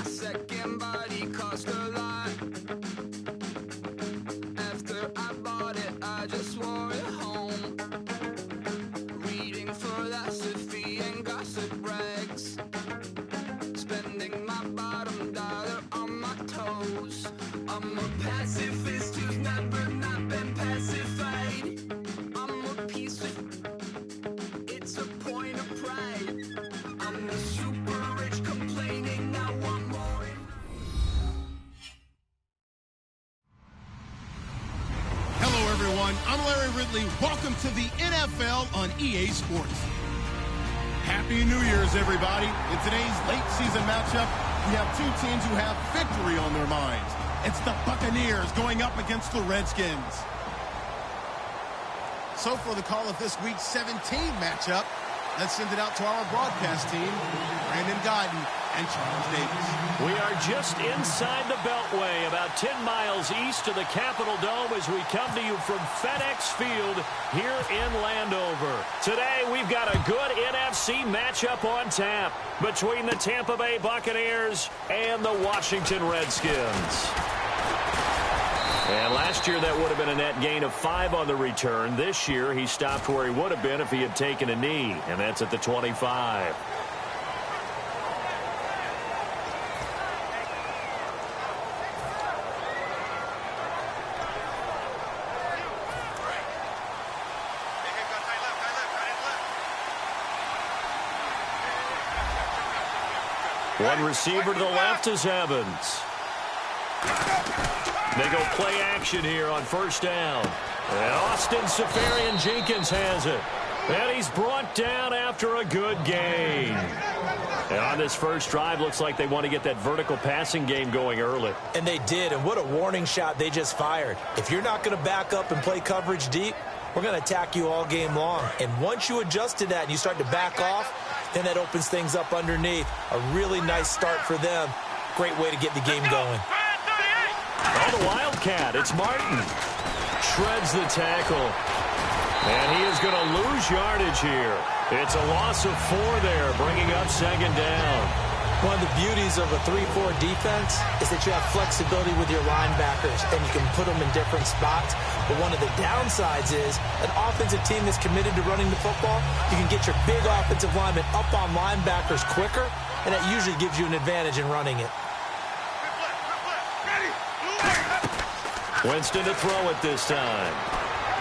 second body cost a lot. After I bought it, I just wore it home. Reading philosophy and gossip rags. Spending my bottom dollar on my toes. I'm a pacifist who's never not been pacified. I'm a piece of... It's a point of pride. I'm the super rich complaining I want more. Hello, everyone. I'm Larry Ridley. Welcome to the NFL on EA Sports. Happy New Year's, everybody. In today's late season matchup, we have two teams who have victory on their minds. It's the Buccaneers going up against the Redskins. So for the call of this week's 17 matchup, let's send it out to our broadcast team, Brandon Godden and Charles Davis. We are just inside the Beltway, about 10 miles east of the Capitol Dome as we come to you from FedEx Field here in Landover. Today, we've got a good NFC matchup on tap between the Tampa Bay Buccaneers and the Washington Redskins. And last year, that would have been a net gain of 5 on the return. This year, he stopped where he would have been if he had taken a knee, and that's at the 25. One receiver to the left is Evans. They go play action here on first down. And Austin Seferian-Jenkins has it. And he's brought down after a good gain. And on this first drive, looks like they want to get that vertical passing game going early. And they did, and what a warning shot they just fired. If you're not going to back up and play coverage deep, we're going to attack you all game long. And once you adjust to that and you start to back off, then that opens things up underneath. A really nice start for them. Great way to get the game going. Oh, the Wildcat, it's Martin. Shreds the tackle. And he is going to lose yardage here. It's a loss of 4 there, bringing up second down. One of the beauties of a 3-4 defense is that you have flexibility with your linebackers, and you can put them in different spots. But one of the downsides is an offensive team that's committed to running the football, you can get your big offensive linemen up on linebackers quicker, and that usually gives you an advantage in running it. Winston to throw it this time.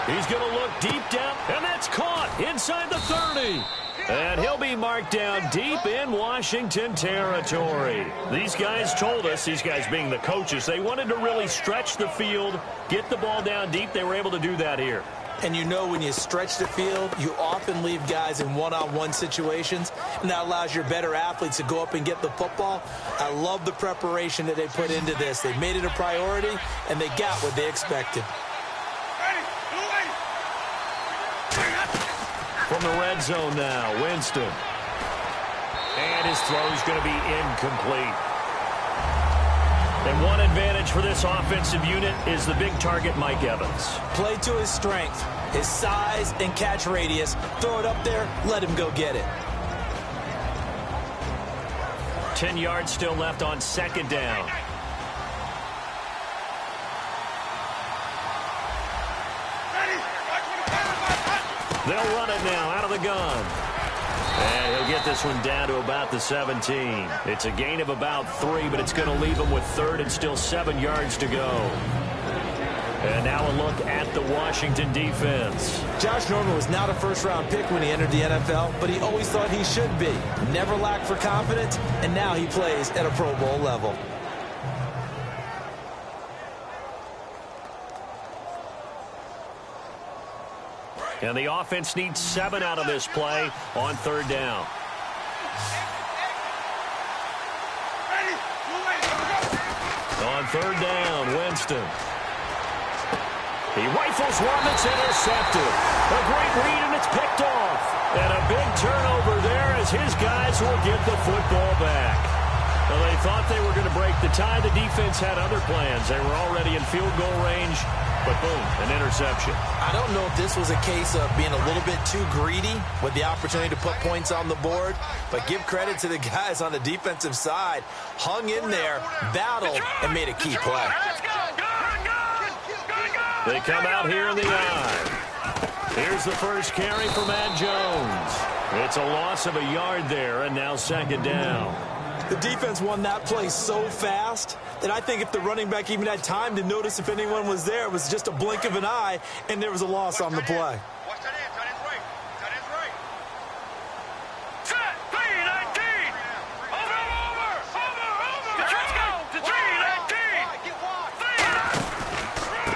He's going to look deep down, and that's caught inside the 30. And he'll be marked down deep in Washington territory. These guys told us, these guys being the coaches, they wanted to really stretch the field, get the ball down deep. They were able to do that here. And you know when you stretch the field, you often leave guys in one-on-one situations, and that allows your better athletes to go up and get the football. I love the preparation that they put into this. They made it a priority, and they got what they expected. From the red zone now, Winston. And his throw is going to be incomplete. And one advantage for this offensive unit is the big target, Mike Evans. Play to his strength, his size and catch radius. Throw it up there, let him go get it. 10 yards still left on second down. They'll run it now out of the gun. And he'll get this one down to about the 17. It's a gain of about 3, but it's going to leave him with third and still 7 yards to go. And now a look at the Washington defense. Josh Norman was not a first-round pick when he entered the NFL, but he always thought he should be. Never lacked for confidence, and now he plays at a Pro Bowl level. And the offense needs 7 out of this play on third down. On third down, Winston. He rifles one that's intercepted. A great read, and it's picked off. And a big turnover there as his guys will get the football back. Well, they thought they were going to break the tie. The defense had other plans. They were already in field goal range, but boom, an interception. I don't know if this was a case of being a little bit too greedy with the opportunity to put points on the board, but give credit to the guys on the defensive side. Hung in there, battled, and made a key play. They come out here in the eye. Here's the first carry for Matt Jones. It's a loss of a yard there, and now second down. The defense won that play so fast that I think if the running back even had time to notice if anyone was there, it was just a blink of an eye, and there was a loss on the play.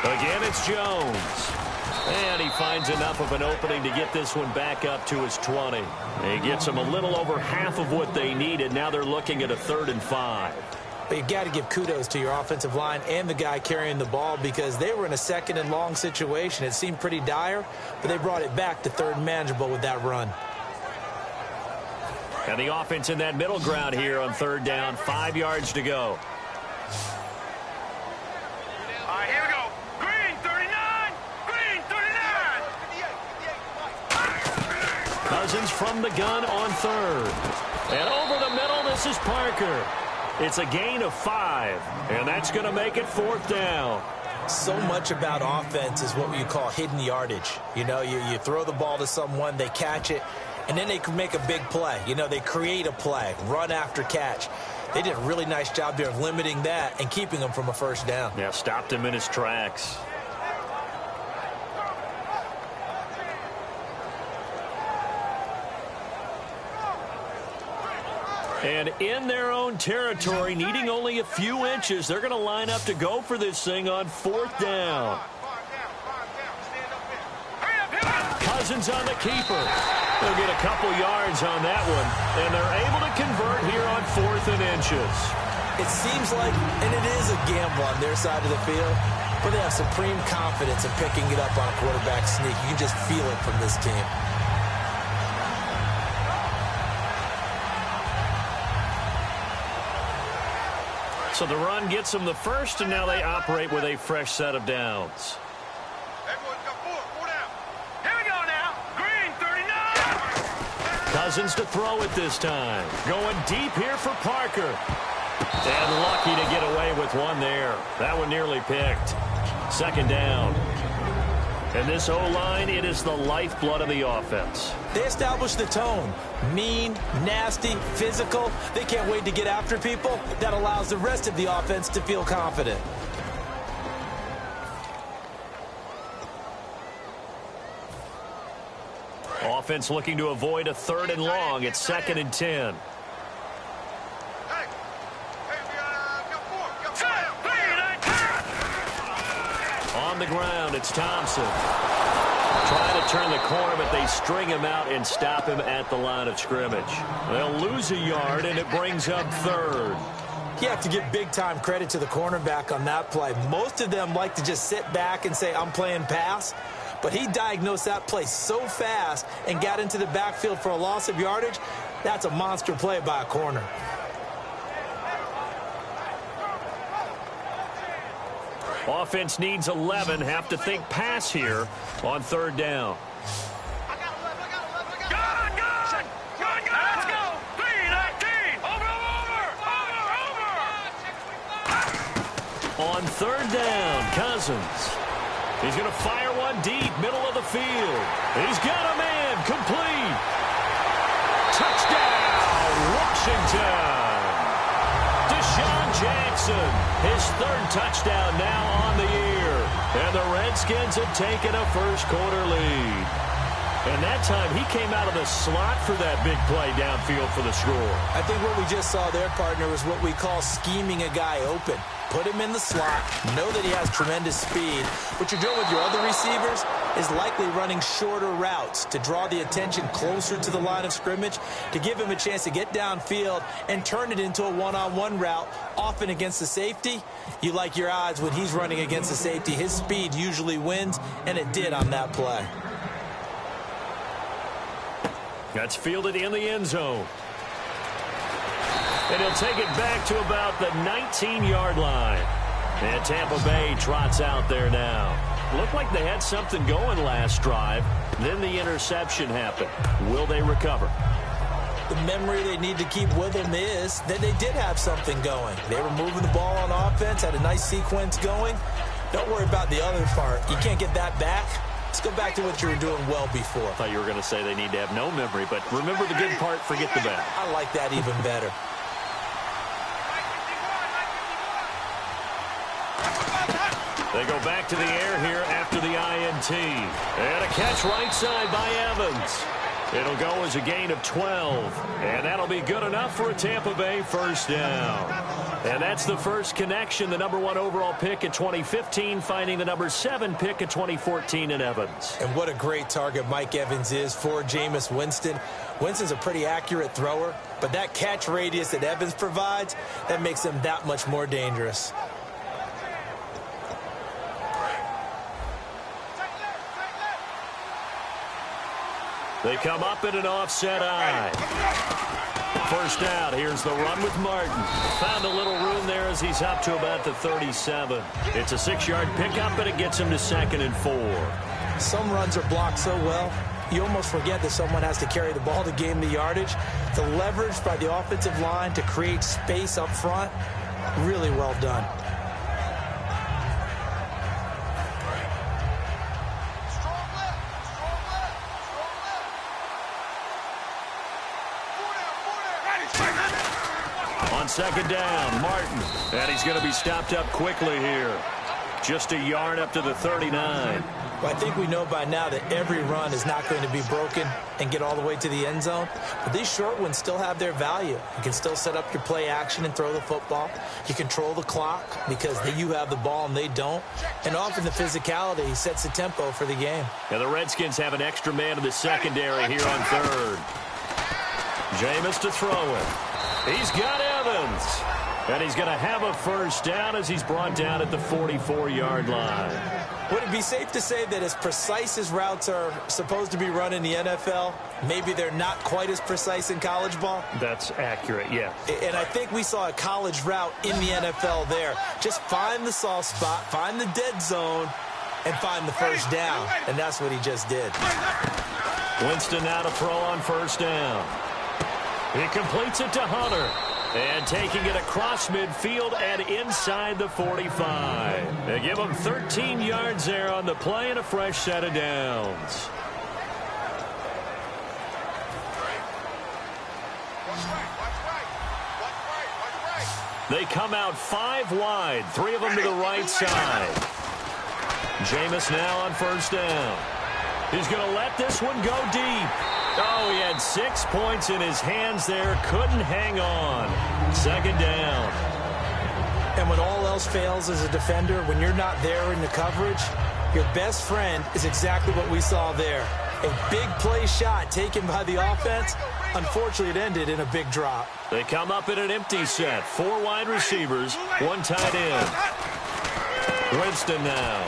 Again, it's Jones. And he finds enough of an opening to get this one back up to his 20. He gets them a little over half of what they needed. Now they're looking at a 3rd and 5. But you've got to give kudos to your offensive line and the guy carrying the ball because they were in a 2nd and long situation. It seemed pretty dire, but they brought it back to 3rd and manageable with that run. And the offense in that middle ground here on 3rd down. 5 yards to go. All right, here we go. Green, 39. Green, 39. Cousins from the gun on 3rd. And over the middle, this is Parker. It's a gain of 5, and that's going to make it 4th down. So much about offense is what you call hidden yardage. You know, you throw the ball to someone, they catch it, and then they can make a big play. You know, they create a play, run after catch. They did a really nice job there of limiting that and keeping him from a 1st down. Yeah, stopped him in his tracks. And in their own territory, needing only a few inches, they're going to line up to go for this thing on 4th down. Cousins on the keeper. They'll get a couple yards on that one, and they're able to convert here on 4th and inches. It seems like, and it is a gamble on their side of the field, but they have supreme confidence in picking it up on a quarterback sneak. You can just feel it from this team. So the run gets them the first, and now they operate with a fresh set of downs. Here we go now. Green, 39. Cousins to throw it this time. Going deep here for Parker. And lucky to get away with one there. That one nearly picked. 2nd down. And this O-line, it is the lifeblood of the offense. They establish the tone. Mean, nasty, physical. They can't wait to get after people. That allows the rest of the offense to feel confident. Offense looking to avoid a 3rd and long. It's 2nd and 10. On the ground, it's Thompson. Trying to turn the corner, but they string him out and stop him at the line of scrimmage. They'll lose a yard, and it brings up 3rd. You have to give big-time credit to the cornerback on that play. Most of them like to just sit back and say, I'm playing pass. But he diagnosed that play so fast and got into the backfield for a loss of yardage. That's a monster play by a corner. Offense needs 11. Have to think pass here on 3rd down. Let's go. 3-19. Over. On 3rd down, Cousins. He's going to fire one deep, middle of the field. He's got a man, complete. Touchdown, Washington. Deshaun Jackson, his 3rd touchdown now on the year. And the Redskins have taken a 1st quarter lead. And that time, he came out of the slot for that big play downfield for the score. I think what we just saw there, partner, is what we call scheming a guy open. Put him in the slot, know that he has tremendous speed. What you're doing with your other receivers is likely running shorter routes to draw the attention closer to the line of scrimmage, to give him a chance to get downfield and turn it into a one-on-one route, often against the safety. You like your odds when he's running against the safety. His speed usually wins, and it did on that play. That's fielded in the end zone. And he'll take it back to about the 19-yard line. And Tampa Bay trots out there now. Looked like they had something going last drive. Then the interception happened. Will they recover? The memory they need to keep with them is that they did have something going. They were moving the ball on offense, had a nice sequence going. Don't worry about the other part. You can't get that back. Let's go back to what you were doing well before. I thought you were going to say they need to have no memory, but remember the good part, forget the bad. I like that even better. They go back to the air here after the INT. And a catch right side by Evans. It'll go as a gain of 12. And that'll be good enough for a Tampa Bay first down. And that's the first connection, the #1 overall pick in 2015, finding the #7 pick in 2014 in Evans. And what a great target Mike Evans is for Jameis Winston. Winston's a pretty accurate thrower, but that catch radius that Evans provides, that makes him that much more dangerous. They come up in an offset eye. First down. Here's the run with Martin. Found a little room there as he's up to about the 37. It's a 6-yard pickup, and it gets him to 2nd and 4. Some runs are blocked so well, you almost forget that someone has to carry the ball to gain the yardage. The leverage by the offensive line to create space up front, really well done. On 2nd down, Martin. And he's going to be stopped up quickly here. Just a yard up to the 39. Well, I think we know by now that every run is not going to be broken and get all the way to the end zone. But these short ones still have their value. You can still set up your play action and throw the football. You control the clock because you have the ball and they don't. And often the physicality sets the tempo for the game. And the Redskins have an extra man in the secondary here on 3rd. Jameis to throw it. He's got Evans. And he's going to have a first down as he's brought down at the 44-yard line. Would it be safe to say that as precise as routes are supposed to be run in the NFL, maybe they're not quite as precise in college ball? That's accurate, yeah. And I think we saw a college route in the NFL there. Just find the soft spot, find the dead zone, and find the first down. And that's what he just did. Winston now to throw on first down. He completes it to Hunter. And taking it across midfield and inside the 45. They give him 13 yards there on the play and a fresh set of downs. They come out 5 wide, 3 of them to the right side. Jameis now on first down. He's going to let this one go deep. Oh, he had 6 points in his hands there. Couldn't hang on. 2nd down. And when all else fails as a defender, when you're not there in the coverage, your best friend is exactly what we saw there. A big play shot taken by the offense. Unfortunately, it ended in a big drop. They come up in an empty set. 4 wide receivers, 1 tight end. Winston now.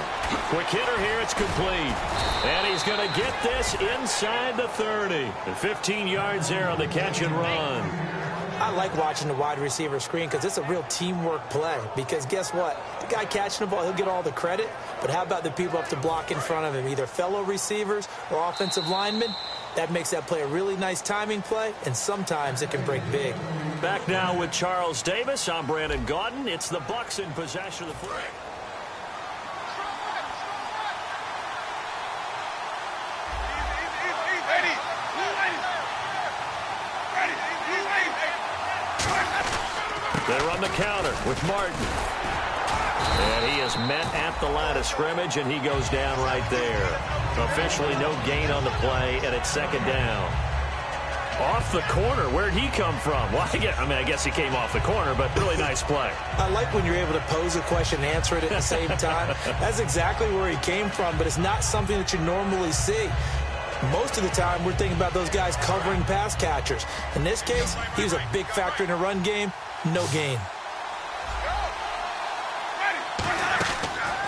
Quick hitter here, it's complete. And he's going to get this inside the 30. And 15 yards there on the catch and run. I like watching the wide receiver screen because it's a real teamwork play. Because guess what? The guy catching the ball, he'll get all the credit. But how about the people up to block in front of him, either fellow receivers or offensive linemen? That makes that play a really nice timing play, and sometimes it can break big. Back now with Charles Davis. I'm Brandon Gaudin. It's the Bucs in possession of the football. They run the counter with Martin. And he is met at the line of scrimmage, and he goes down right there. Officially no gain on the play, and it's 2nd down. Off the corner. Where'd he come from? Well, I guess he came off the corner, but really nice play. I like when you're able to pose a question and answer it at the same time. That's exactly where he came from, but it's not something that you normally see. Most of the time, we're thinking about those guys covering pass catchers. In this case, he was a big factor in the run game. No gain.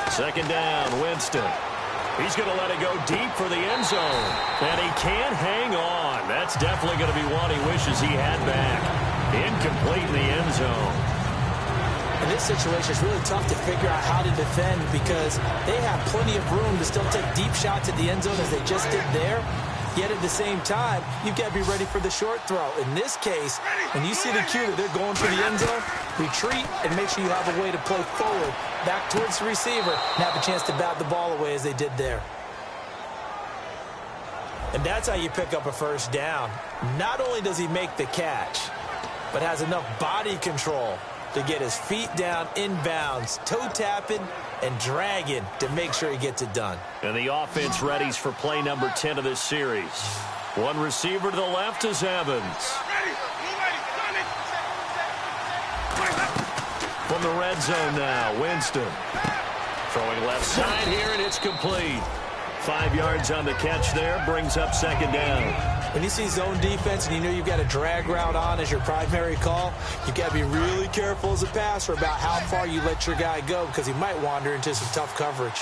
2nd down, Winston. He's going to let it go deep for the end zone. And he can't hang on. That's definitely going to be one he wishes he had back. Incomplete in the end zone. In this situation, it's really tough to figure out how to defend because they have plenty of room to still take deep shots at the end zone as they just did there. Yet at the same time, you've got to be ready for the short throw. In this case, when you see the cue that they're going for the end zone, retreat and make sure you have a way to play forward, back towards the receiver, and have a chance to bat the ball away as they did there. And that's how you pick up a first down. Not only does he make the catch, but has enough body control to get his feet down inbounds, toe tapping and dragging to make sure he gets it done. And the offense readies for play number 10 of this series. One receiver to the left is Evans. From the red zone now, Winston. Throwing left side here, and it's complete. 5 yards on the catch there, brings up second down. When you see zone defense and you know you've got a drag route on as your primary call, you've got to be really careful as a passer about how far you let your guy go because he might wander into some tough coverage.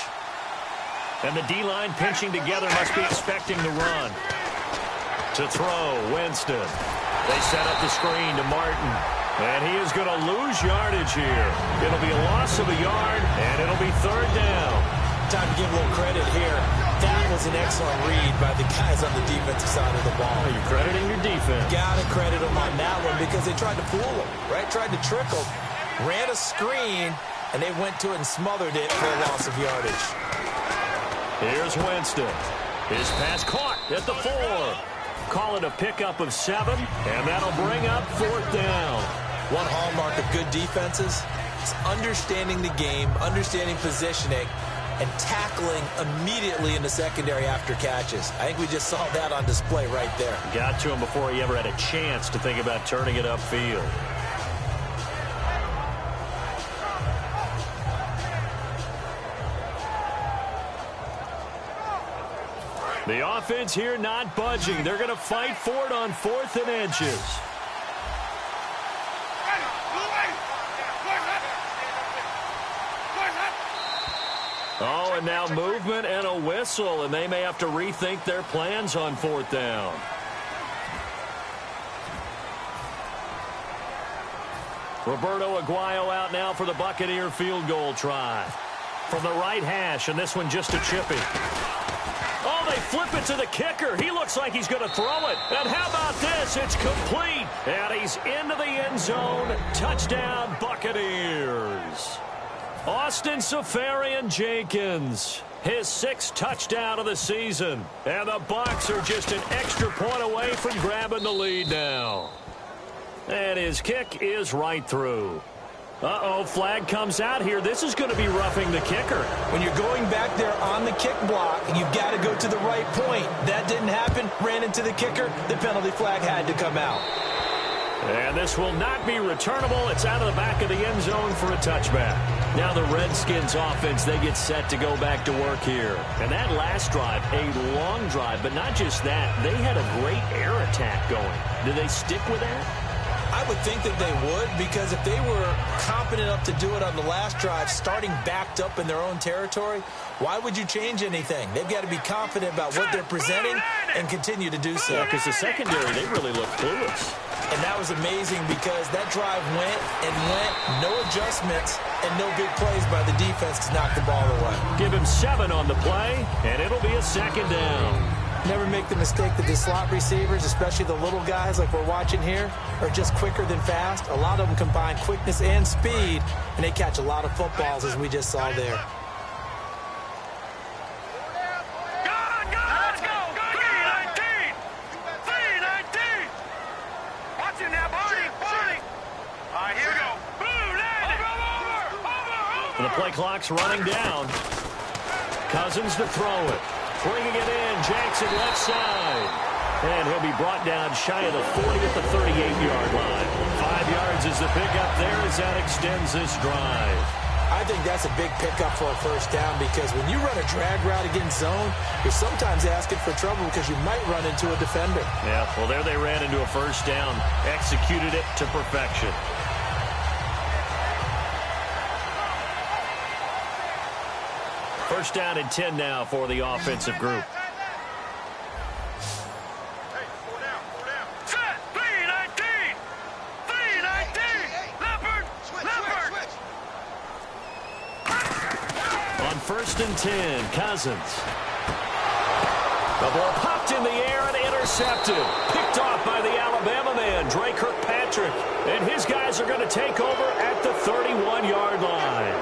And the D-line pinching together must be expecting the run. To throw, Winston. They set up the screen to Martin. And he is going to lose yardage here. It'll be a loss of a yard, and it'll be third down. Time to give a little credit here. That was an excellent read by the guys on the defensive side of the ball. You're crediting your defense. Got to credit them on that one because they tried to fool him, right? Tried to trick him. Ran a screen, and they went to it and smothered it for a loss of yardage. Here's Winston. His pass caught at the 4. Call it a pickup of 7, and that'll bring up fourth down. One hallmark of good defenses is understanding the game, understanding positioning, and tackling immediately in the secondary after catches. I think we just saw that on display right there. Got to him before he ever had a chance to think about turning it upfield. The offense here not budging. They're going to fight for it on 4th and inches. Oh, and now movement and a whistle, and they may have to rethink their plans on 4th down. Roberto Aguayo out now for the Buccaneer field goal try. From the right hash, and this one just a chippy. Oh, they flip it to the kicker. He looks like he's going to throw it. And how about this? It's complete. And he's into the end zone. Touchdown, Buccaneers. Austin Seferian-Jenkins, his 6th touchdown of the season. And the Bucs are just an extra point away from grabbing the lead now. And his kick is right through. Uh-oh, flag comes out here. This is going to be roughing the kicker. When you're going back there on the kick block, you've got to go to the right point. That didn't happen. Ran into the kicker. The penalty flag had to come out. And this will not be returnable. It's out of the back of the end zone for a touchback. Now the Redskins offense, they get set to go back to work here. And that last drive, a long drive, but not just that. They had a great air attack going. Do they stick with that? I would think that they would, because if they were competent enough to do it on the last drive, starting backed up in their own territory, why would you change anything? They've got to be confident about what they're presenting and continue to do so. Yeah, because the secondary, they really look clueless. And that was amazing because that drive went and went, no adjustments, and no big plays by the defense to knock the ball away. Give him 7 on the play, and it'll be a second down. Never make the mistake that the slot receivers, especially the little guys like we're watching here, are just quicker than fast. A lot of them combine quickness and speed, and they catch a lot of footballs, as we just saw there. The play clock's running down. Cousins to throw it. Bringing it in, Jackson left side. And he'll be brought down shy of the 40 at the 38-yard line. 5 yards is the pickup there as that extends this drive. I think that's a big pickup for a first down because when you run a drag route against zone, you're sometimes asking for trouble because you might run into a defender. Yeah, well, there they ran into a first down. Executed it to perfection. First down and 10 now for the offensive group. Set, 3-19. 3-19. 1st and 10. Cousins. The ball popped in the air and intercepted. Picked off by the Alabama man, Drake Kirkpatrick. And his guys are going to take over at the 31-yard line.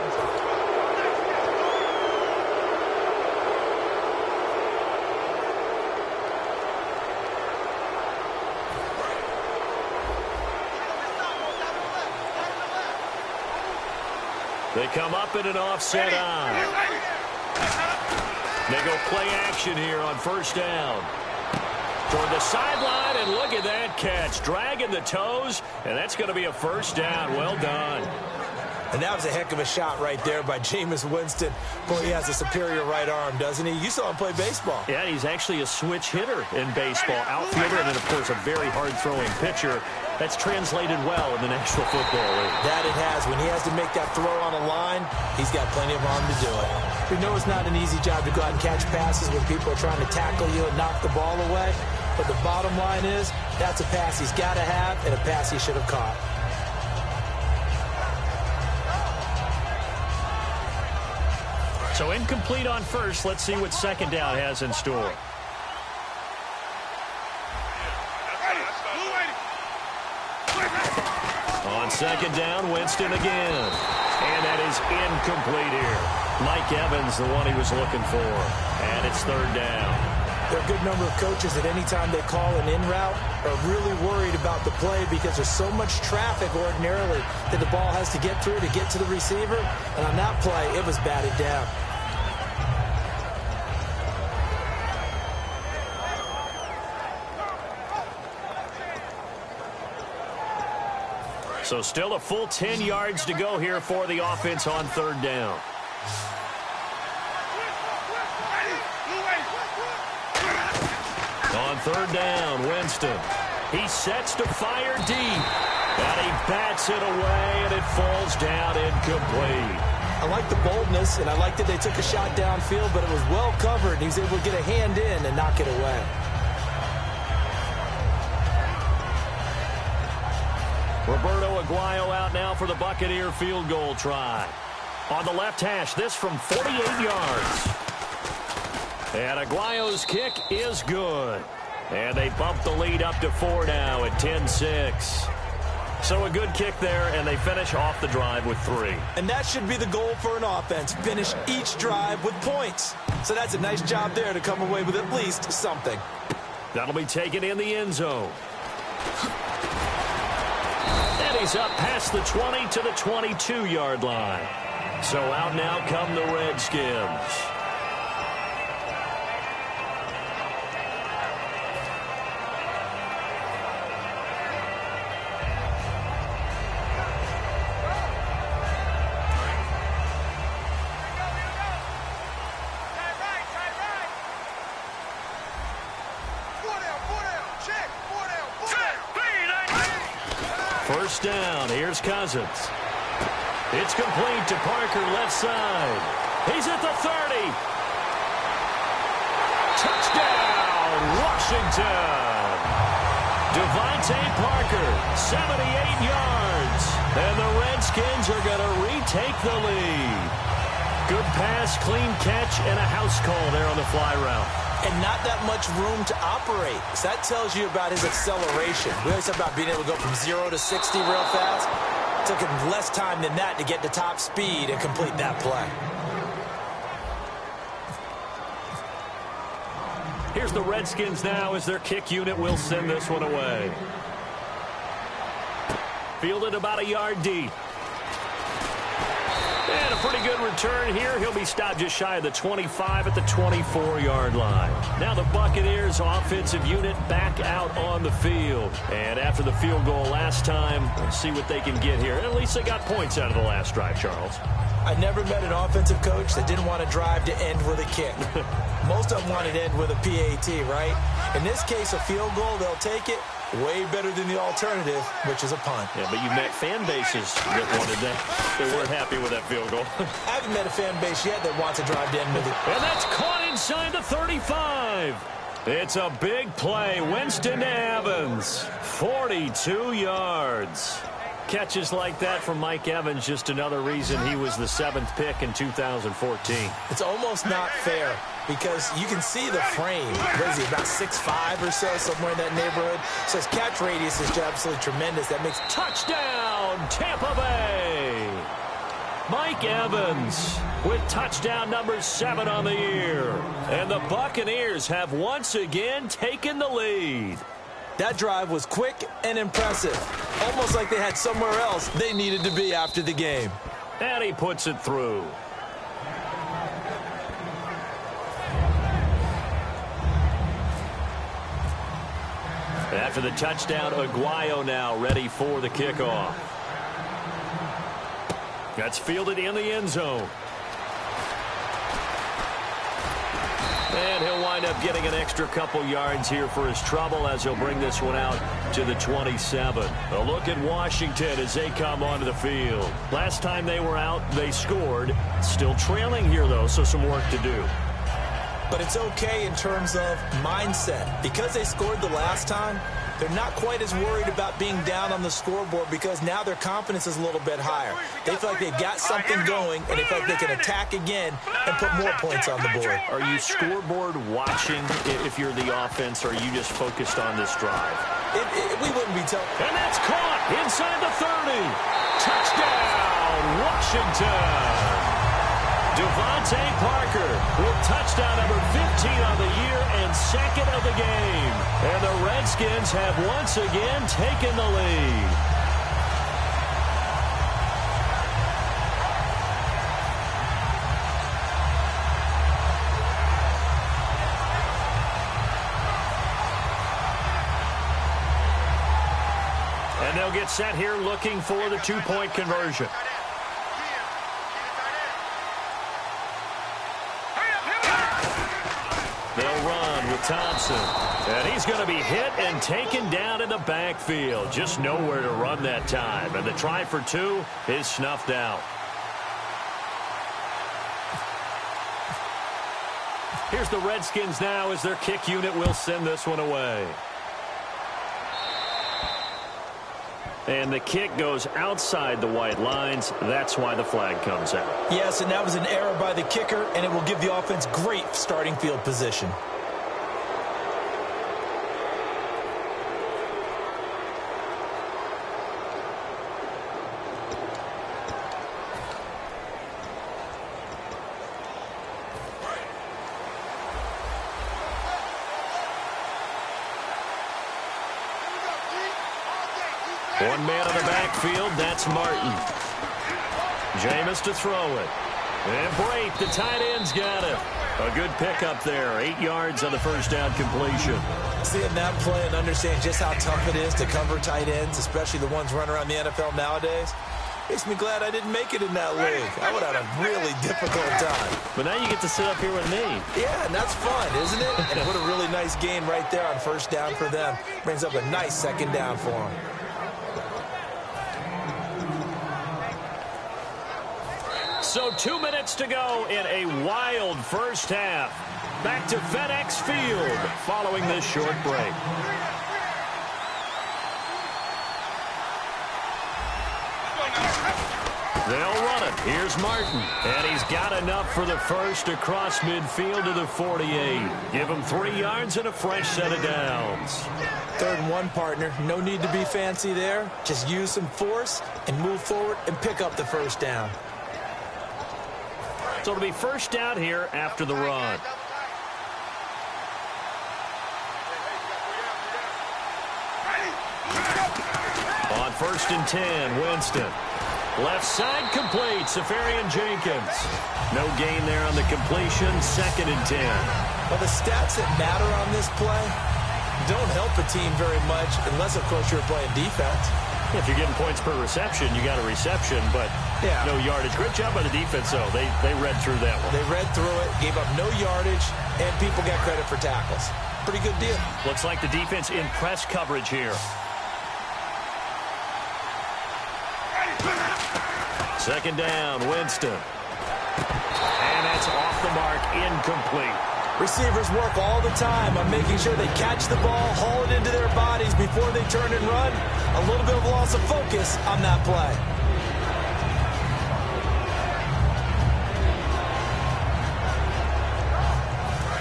They come up in an offset eye. They go play action here on 1st down. Toward the sideline, and look at that catch. Dragging the toes, and that's going to be a 1st down. Well done. And that was a heck of a shot right there by Jameis Winston. Boy, he has a superior right arm, doesn't he? You saw him play baseball. Yeah, he's actually a switch hitter in baseball. Outfielder, and then, of course, a very hard-throwing pitcher. That's translated well in the National Football League. That it has. When he has to make that throw on a line, he's got plenty of arm to do it. We know it's not an easy job to go out and catch passes when people are trying to tackle you and knock the ball away. But the bottom line is, that's a pass he's got to have and a pass he should have caught. So incomplete on 1st. Let's see what 2nd down has in store. On 2nd down, Winston again. And that is incomplete here. Mike Evans, the one he was looking for. And it's 3rd down. There are a good number of coaches that any time they call an in route are really worried about the play because there's so much traffic ordinarily that the ball has to get through to get to the receiver. And on that play, it was batted down. So still a full 10 yards to go here for the offense on 3rd down. On 3rd down, Winston. He sets to fire deep. And he bats it away, and it falls down incomplete. I like the boldness, and I like that they took a shot downfield, but it was well covered, and he was able to get a hand in and knock it away. Roberto Aguayo out now for the Buccaneer field goal try. On the left hash, this from 48 yards. And Aguayo's kick is good. And they bump the lead up to 4 now at 10-6. So a good kick there, and they finish off the drive with 3. And that should be the goal for an offense, finish each drive with points. So that's a nice job there to come away with at least something. That'll be taken in the end zone. And he's up past the 20 to the 22-yard line. So out now come the Redskins. First down, here's Cousins. It's complete to Parker, left side. He's at the 30. Touchdown, Washington. Devontae Parker, 78 yards. And the Redskins are going to retake the lead. Good pass, clean catch, and a house call there on the fly route. And not that much room to operate. So that tells you about his acceleration. We always talk about being able to go from 0 to 60 real fast. It took him less time than that to get to top speed and complete that play. Here's the Redskins now as their kick unit will send this one away. Fielded about a yard deep. And a pretty good return here. He'll be stopped just shy of the 25 at the 24-yard line. Now the Buccaneers offensive unit back out on the field. And after the field goal last time, we'll see what they can get here. At least they got points out of the last drive, Charles. I never met an offensive coach that didn't want to drive to end with a kick. Most of them wanted to end with a PAT, right? In this case, a field goal, they'll take it. Way better than the alternative, which is a punt. Yeah, but you met fan bases that wanted that. They weren't happy with that field goal. I haven't met a fan base yet that wants to drive to end with it. And that's caught inside the 35. It's a big play. Winston to Evans. 42 yards. Catches like that from Mike Evans, just another reason he was the 7th pick in 2014. It's almost not fair because you can see the frame. What is he, about 6'5" or so, somewhere in that neighborhood? So his catch radius is absolutely tremendous. That makes touchdown, Tampa Bay! Mike Evans with touchdown number 7 on the year. And the Buccaneers have once again taken the lead. That drive was quick and impressive. Almost like they had somewhere else they needed to be after the game. And he puts it through. After the touchdown, Aguayo now ready for the kickoff. That's fielded in the end zone. And he'll wind up getting an extra couple yards here for his trouble as he'll bring this one out to the 27. A look at Washington as they come onto the field. Last time they were out, they scored. Still trailing here, though, so some work to do. But it's okay in terms of mindset. Because they scored the last time, they're not quite as worried about being down on the scoreboard because now their confidence is a little bit higher. They feel like they've got something going, and they feel like they can attack again and put more points on the board. Are you scoreboard watching if you're the offense, or are you just focused on this drive? We wouldn't be telling. And that's caught inside the 30. Touchdown, Washington. Devontae Parker with touchdown number 15 on the year and 2nd of the game. And the Redskins have once again taken the lead. And they'll get set here looking for the 2-point conversion. They'll run with Thompson. And he's going to be hit and taken down in the backfield. Just nowhere to run that time. And the try for 2 is snuffed out. Here's the Redskins now as their kick unit will send this one away. And the kick goes outside the white lines. That's why the flag comes out. Yes, and that was an error by the kicker, and it will give the offense great starting field position. One man in the backfield, that's Martin. Jameis to throw it. And Brate, the tight end's got it. A good pickup there. 8 yards on the first down completion. Seeing that play and understanding just how tough it is to cover tight ends, especially the ones running around the NFL nowadays, makes me glad I didn't make it in that league. I would have had a really difficult time. But now you get to sit up here with me. Yeah, and that's fun, isn't it? And what a really nice game right there on first down for them. Brings up a nice 2nd down for them. So 2 minutes to go in a wild first half. Back to FedEx Field following this short break. They'll run it. Here's Martin. And he's got enough for the first across midfield to the 48. Give him 3 yards and a fresh set of downs. 3rd and 1, partner. No need to be fancy there. Just use some force and move forward and pick up the first down. So it'll be first down here after the run. On 1st and 10, Winston. Left side complete, Safarian Jenkins. No gain there on the completion, 2nd and 10. Well, the stats that matter on this play don't help a team very much unless, of course, you're playing defense. If you're getting points per reception, you got a reception, but no yardage. Great job by the defense, though. They read through that one. They read through it, gave up no yardage, and people got credit for tackles. Pretty good deal. Looks like the defense in press coverage here. 2nd down, Winston. And that's off the mark, incomplete. Receivers work all the time on making sure they catch the ball, haul it into their bodies before they turn and run. A little bit of loss of focus on that play.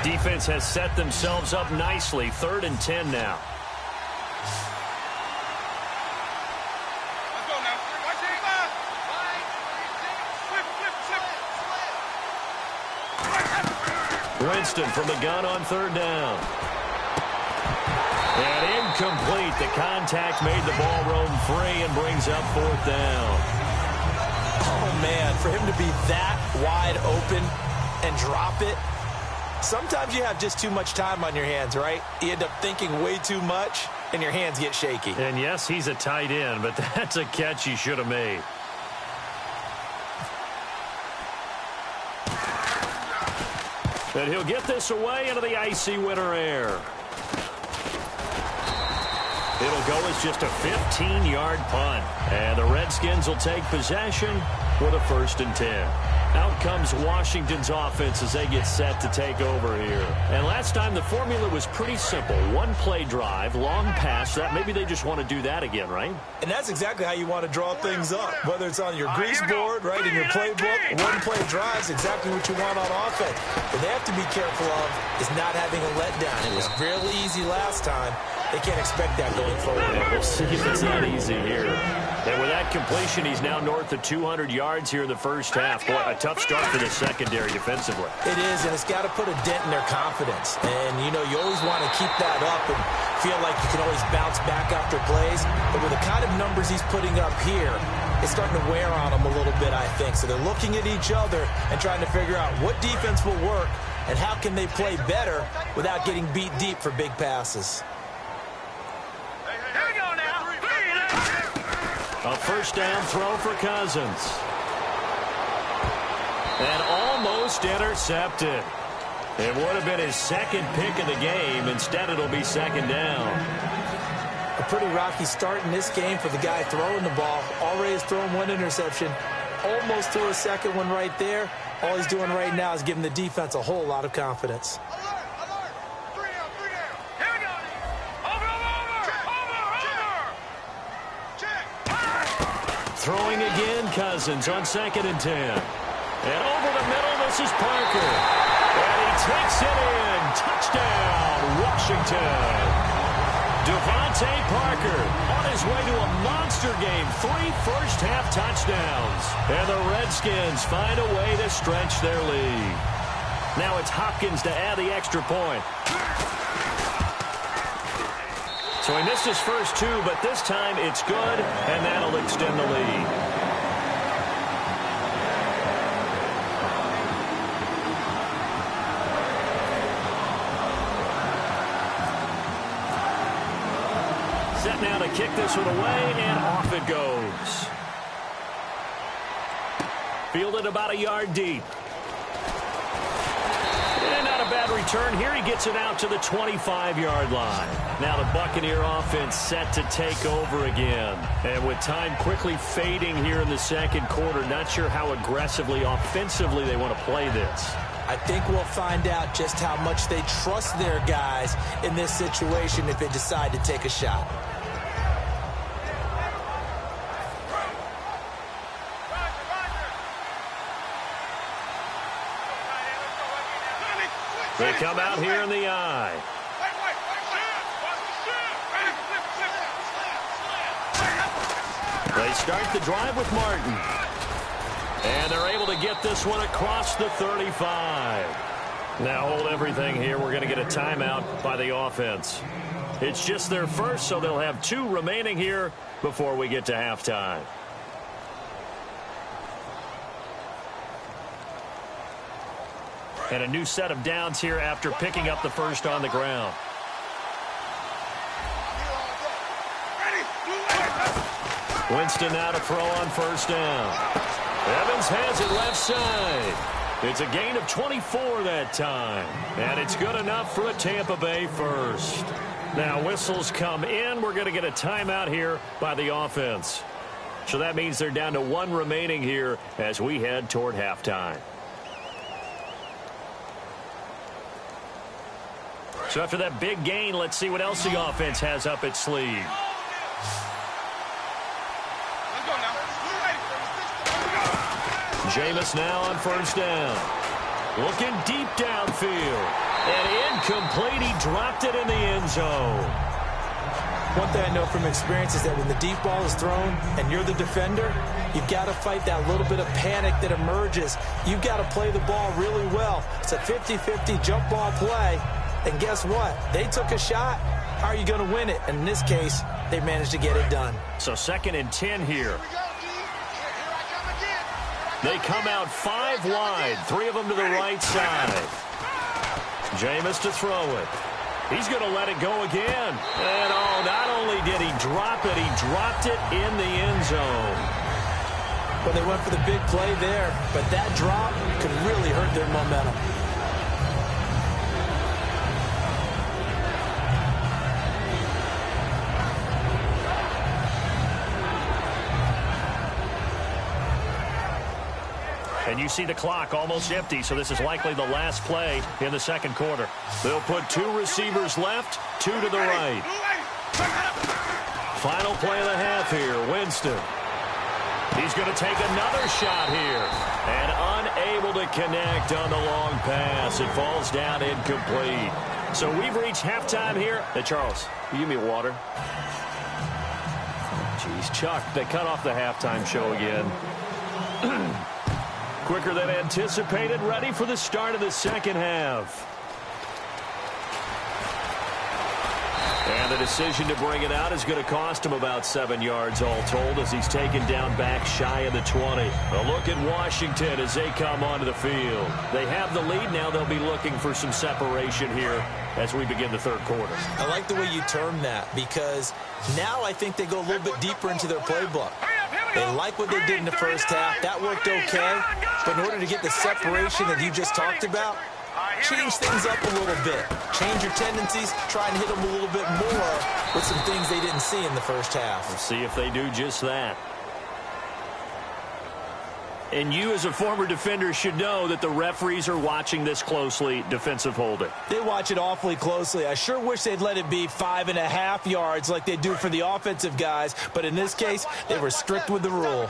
Defense has set themselves up nicely. 3rd and 10 now. Let's go now. Watch it, Winston from the gun on 3rd down. And incomplete. The contact made the ball roam free and brings up 4th down. Oh, man, for him to be that wide open and drop it. Sometimes you have just too much time on your hands, right? You end up thinking way too much, and your hands get shaky. And yes, he's a tight end, but that's a catch he should have made. And he'll get this away into the icy winter air. It'll go as just a 15-yard punt. And the Redskins will take possession with a 1st and 10. Out comes Washington's offense as they get set to take over here. And last time the formula was pretty simple. 1-play drive, long pass. That maybe they just want to do that again, right? And that's exactly how you want to draw things up. Whether it's on your grease board, right, in your playbook, 1-play drives exactly what you want on offense. What they have to be careful of is not having a letdown. It was really easy last time. They can't expect that going forward. Yeah, we'll see if it's not easy here. And with that completion, he's now north of 200 yards here in the first half. Boy, a tough start for the secondary defensively. It is, and it's got to put a dent in their confidence. And, you know, you always want to keep that up and feel like you can always bounce back after plays. But with the kind of numbers he's putting up here, it's starting to wear on them a little bit, I think. So they're looking at each other and trying to figure out what defense will work and how can they play better without getting beat deep for big passes. A 1st down throw for Cousins. And almost intercepted. It would have been his 2nd pick of the game. Instead, it'll be 2nd down. A pretty rocky start in this game for the guy throwing the ball. Already has thrown 1 interception. Almost threw a 2nd one right there. All he's doing right now is giving the defense a whole lot of confidence. Throwing again, Cousins on 2nd and 10. And over the middle, this is Parker. And he takes it in. Touchdown, Washington. Devontae Parker on his way to a monster game. 3 first-half touchdowns. And the Redskins find a way to stretch their lead. Now it's Hopkins to add the extra point. So he missed his first 2, but this time it's good, and that'll extend the lead. Set now to kick this one away, and off it goes. Fielded about a yard deep. And not a bad return here. He gets it out to the 25-yard line. Now the Buccaneer offense set to take over again. And with time quickly fading here in the 2nd quarter, not sure how aggressively, offensively they want to play this. I think we'll find out just how much they trust their guys in this situation if they decide to take a shot. They come out here in the eye. They start the drive with Martin. And they're able to get this one across the 35. Now hold everything here. We're going to get a timeout by the offense. It's just their first, so they'll have 2 remaining here before we get to halftime. And a new set of downs here after picking up the first on the ground. Winston now to throw on 1st down. Evans has it left side. It's a gain of 24 that time. And it's good enough for a Tampa Bay first. Now whistles come in. We're going to get a timeout here by the offense. So that means they're down to 1 remaining here as we head toward halftime. So after that big gain, let's see what else the offense has up its sleeve. Let's go now. Jameis now on first down. Looking deep downfield. And incomplete. He dropped it in the end zone. One thing I know from experience is that when the deep ball is thrown and you're the defender, you've got to fight that little bit of panic that emerges. You've got to play the ball really well. It's a 50-50 jump ball play. And guess what? They took a shot. How are you going to win it? And in this case, they managed to get it done. So 2nd and 10 here. They come out 5 wide, 3 of them to the right side. Jameis to throw it. He's going to let it go again. And, oh, not only did he drop it, he dropped it in the end zone. Well, they went for the big play there, but that drop could really hurt their momentum. And you see the clock almost empty, so this is likely the last play in the second quarter. They'll put 2 receivers left, 2 to the right. Final play of the half here, Winston. He's going to take another shot here. And unable to connect on the long pass. It falls down incomplete. So we've reached halftime here. Hey, Charles, will you give me water? Jeez, Chuck, they cut off the halftime show again. Quicker than anticipated, ready for the start of the second half. And the decision to bring it out is going to cost him about 7 yards all told as he's taken down back shy of the 20. A look at Washington as they come onto the field. They have the lead now. They'll be looking for some separation here as we begin the third quarter. I like the way you term that because now I think they go a little bit deeper into their playbook. They like what they did in the first half. That worked okay. But in order to get the separation that you just talked about, change things up a little bit. Change your tendencies. Try and hit them a little bit more with some things they didn't see in the first half. We'll see if they do just that. And you as a former defender should know that the referees are watching this closely, defensive holding. They watch it awfully closely. I sure wish they'd let it be 5.5 yards like they do for the offensive guys. But in this case, they were strict with the rule.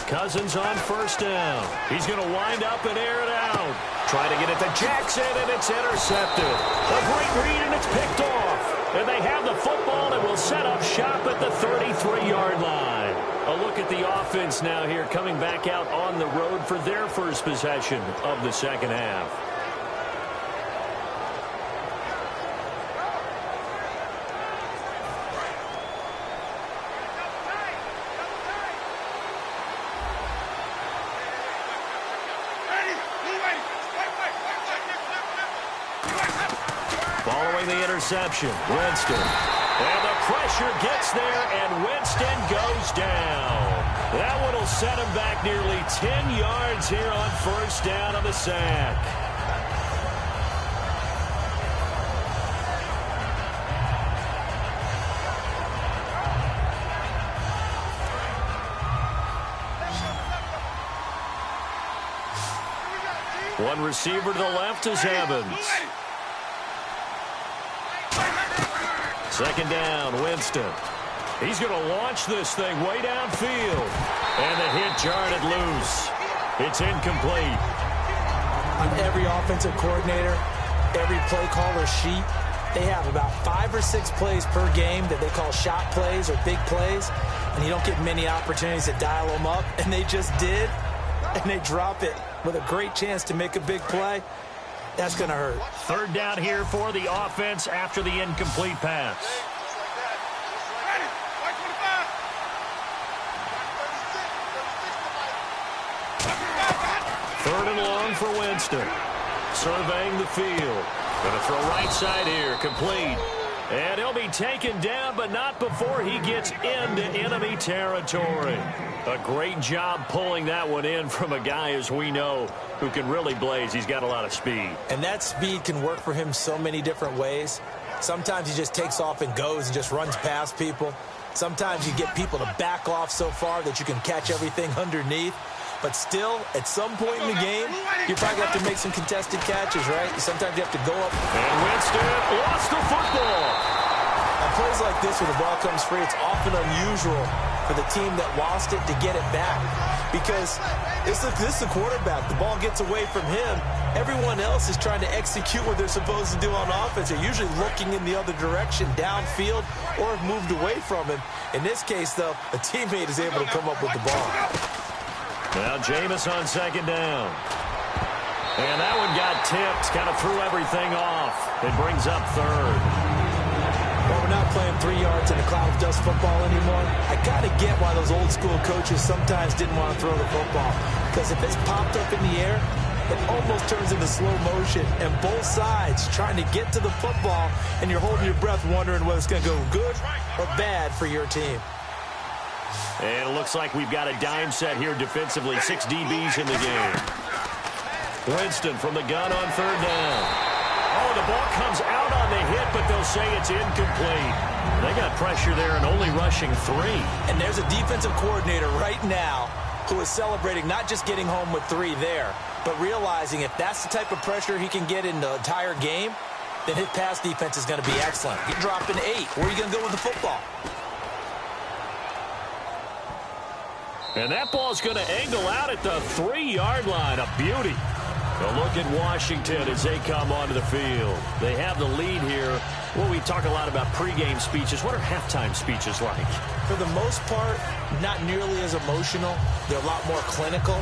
Cousins on first down. He's going to wind up and air it out. Try to get it to Jackson, and it's intercepted. A great read, and it's picked off. And they have the football and will set up shop at the 33-yard line. A look at the offense now here coming back out on the road for their first possession of the second half. Following the interception, Winston. And the pressure gets there, and Winston goes down. That one will set him back nearly 10 yards here on first down on the sack. One receiver to the left is Evans. Second down, Winston. He's going to launch this thing way downfield. And the hit jarred it loose. It's incomplete. On every offensive coordinator, every play caller sheet, they have about 5 or 6 plays per game that they call shot plays or big plays. And you don't get many opportunities to dial them up. And they just did. And they drop it with a great chance to make a big play. That's going to hurt. Third down here for the offense after the incomplete pass. Third and long for Winston. Surveying the field. Going to throw right side here. Complete. And he'll be taken down, but not before he gets into enemy territory. A great job pulling that one in from a guy, as we know, who can really blaze. He's got a lot of speed. And that speed can work for him so many different ways. Sometimes he just takes off and goes and just runs past people. Sometimes you get people to back off so far that you can catch everything underneath. But still, at some point in the game, you probably have to make some contested catches, right? Sometimes you have to go up. And Winston lost the football. On plays like this where the ball comes free, it's often unusual for the team that lost it to get it back. Because this is the quarterback. The ball gets away from him. Everyone else is trying to execute what they're supposed to do on offense. They're usually looking in the other direction, downfield, or have moved away from him. In this case, though, a teammate is able to come up with the ball. Now Jameis on second down. And that one got tipped, kind of threw everything off. It brings up third. Well, we're not playing 3 yards in a cloud of dust football anymore. I kind of get why those old school coaches sometimes didn't want to throw the football. Because if it's popped up in the air, it almost turns into slow motion. And both sides trying to get to the football, and you're holding your breath wondering whether it's going to go good or bad for your team. And it looks like we've got a dime set here defensively. 6 DBs in the game. Winston from the gun on third down. Oh, the ball comes out on the hit, but they'll say it's incomplete. They got pressure there and only rushing 3. And there's a defensive coordinator right now who is celebrating not just getting home with 3 there, but realizing if that's the type of pressure he can get in the entire game, then his pass defense is going to be excellent. You're dropping 8. Where are you going to go with the football? And that ball's going to angle out at the 3-yard line. A beauty. A look at Washington as they come onto the field. They have the lead here. Well, we talk a lot about pregame speeches. What are halftime speeches like? For the most part, not nearly as emotional. They're a lot more clinical.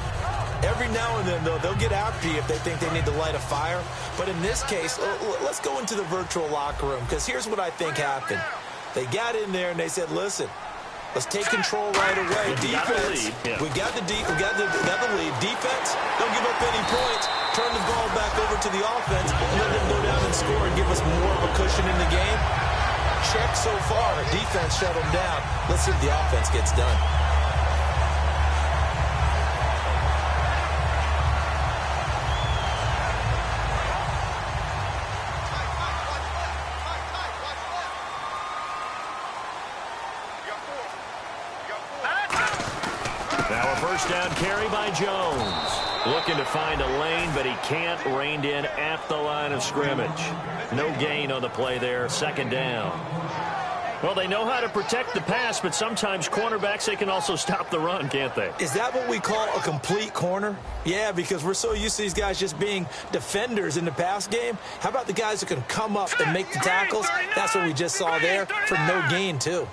Every now and then, though, they'll get after you if they think they need to light a fire. But in this case, let's go into the virtual locker room, because here's what I think happened. They got in there and they said, listen, let's take control right away. Defense, we got the lead. Defense, don't give up any points. Turn the ball back over to the offense and let them go down and score and give us more of a cushion in the game. Check so far. Defense shut them down. Let's see if the offense gets done. Now a first down carry by Jones. Looking to find a lane, but he can't. Reined in at the line of scrimmage. No gain on the play there. Second down. Well, they know how to protect the pass, but sometimes cornerbacks, they can also stop the run, can't they? Is that what we call a complete corner? Yeah, because we're so used to these guys just being defenders in the pass game. How about the guys who can come up and make the tackles? That's what we just saw there for no gain, too.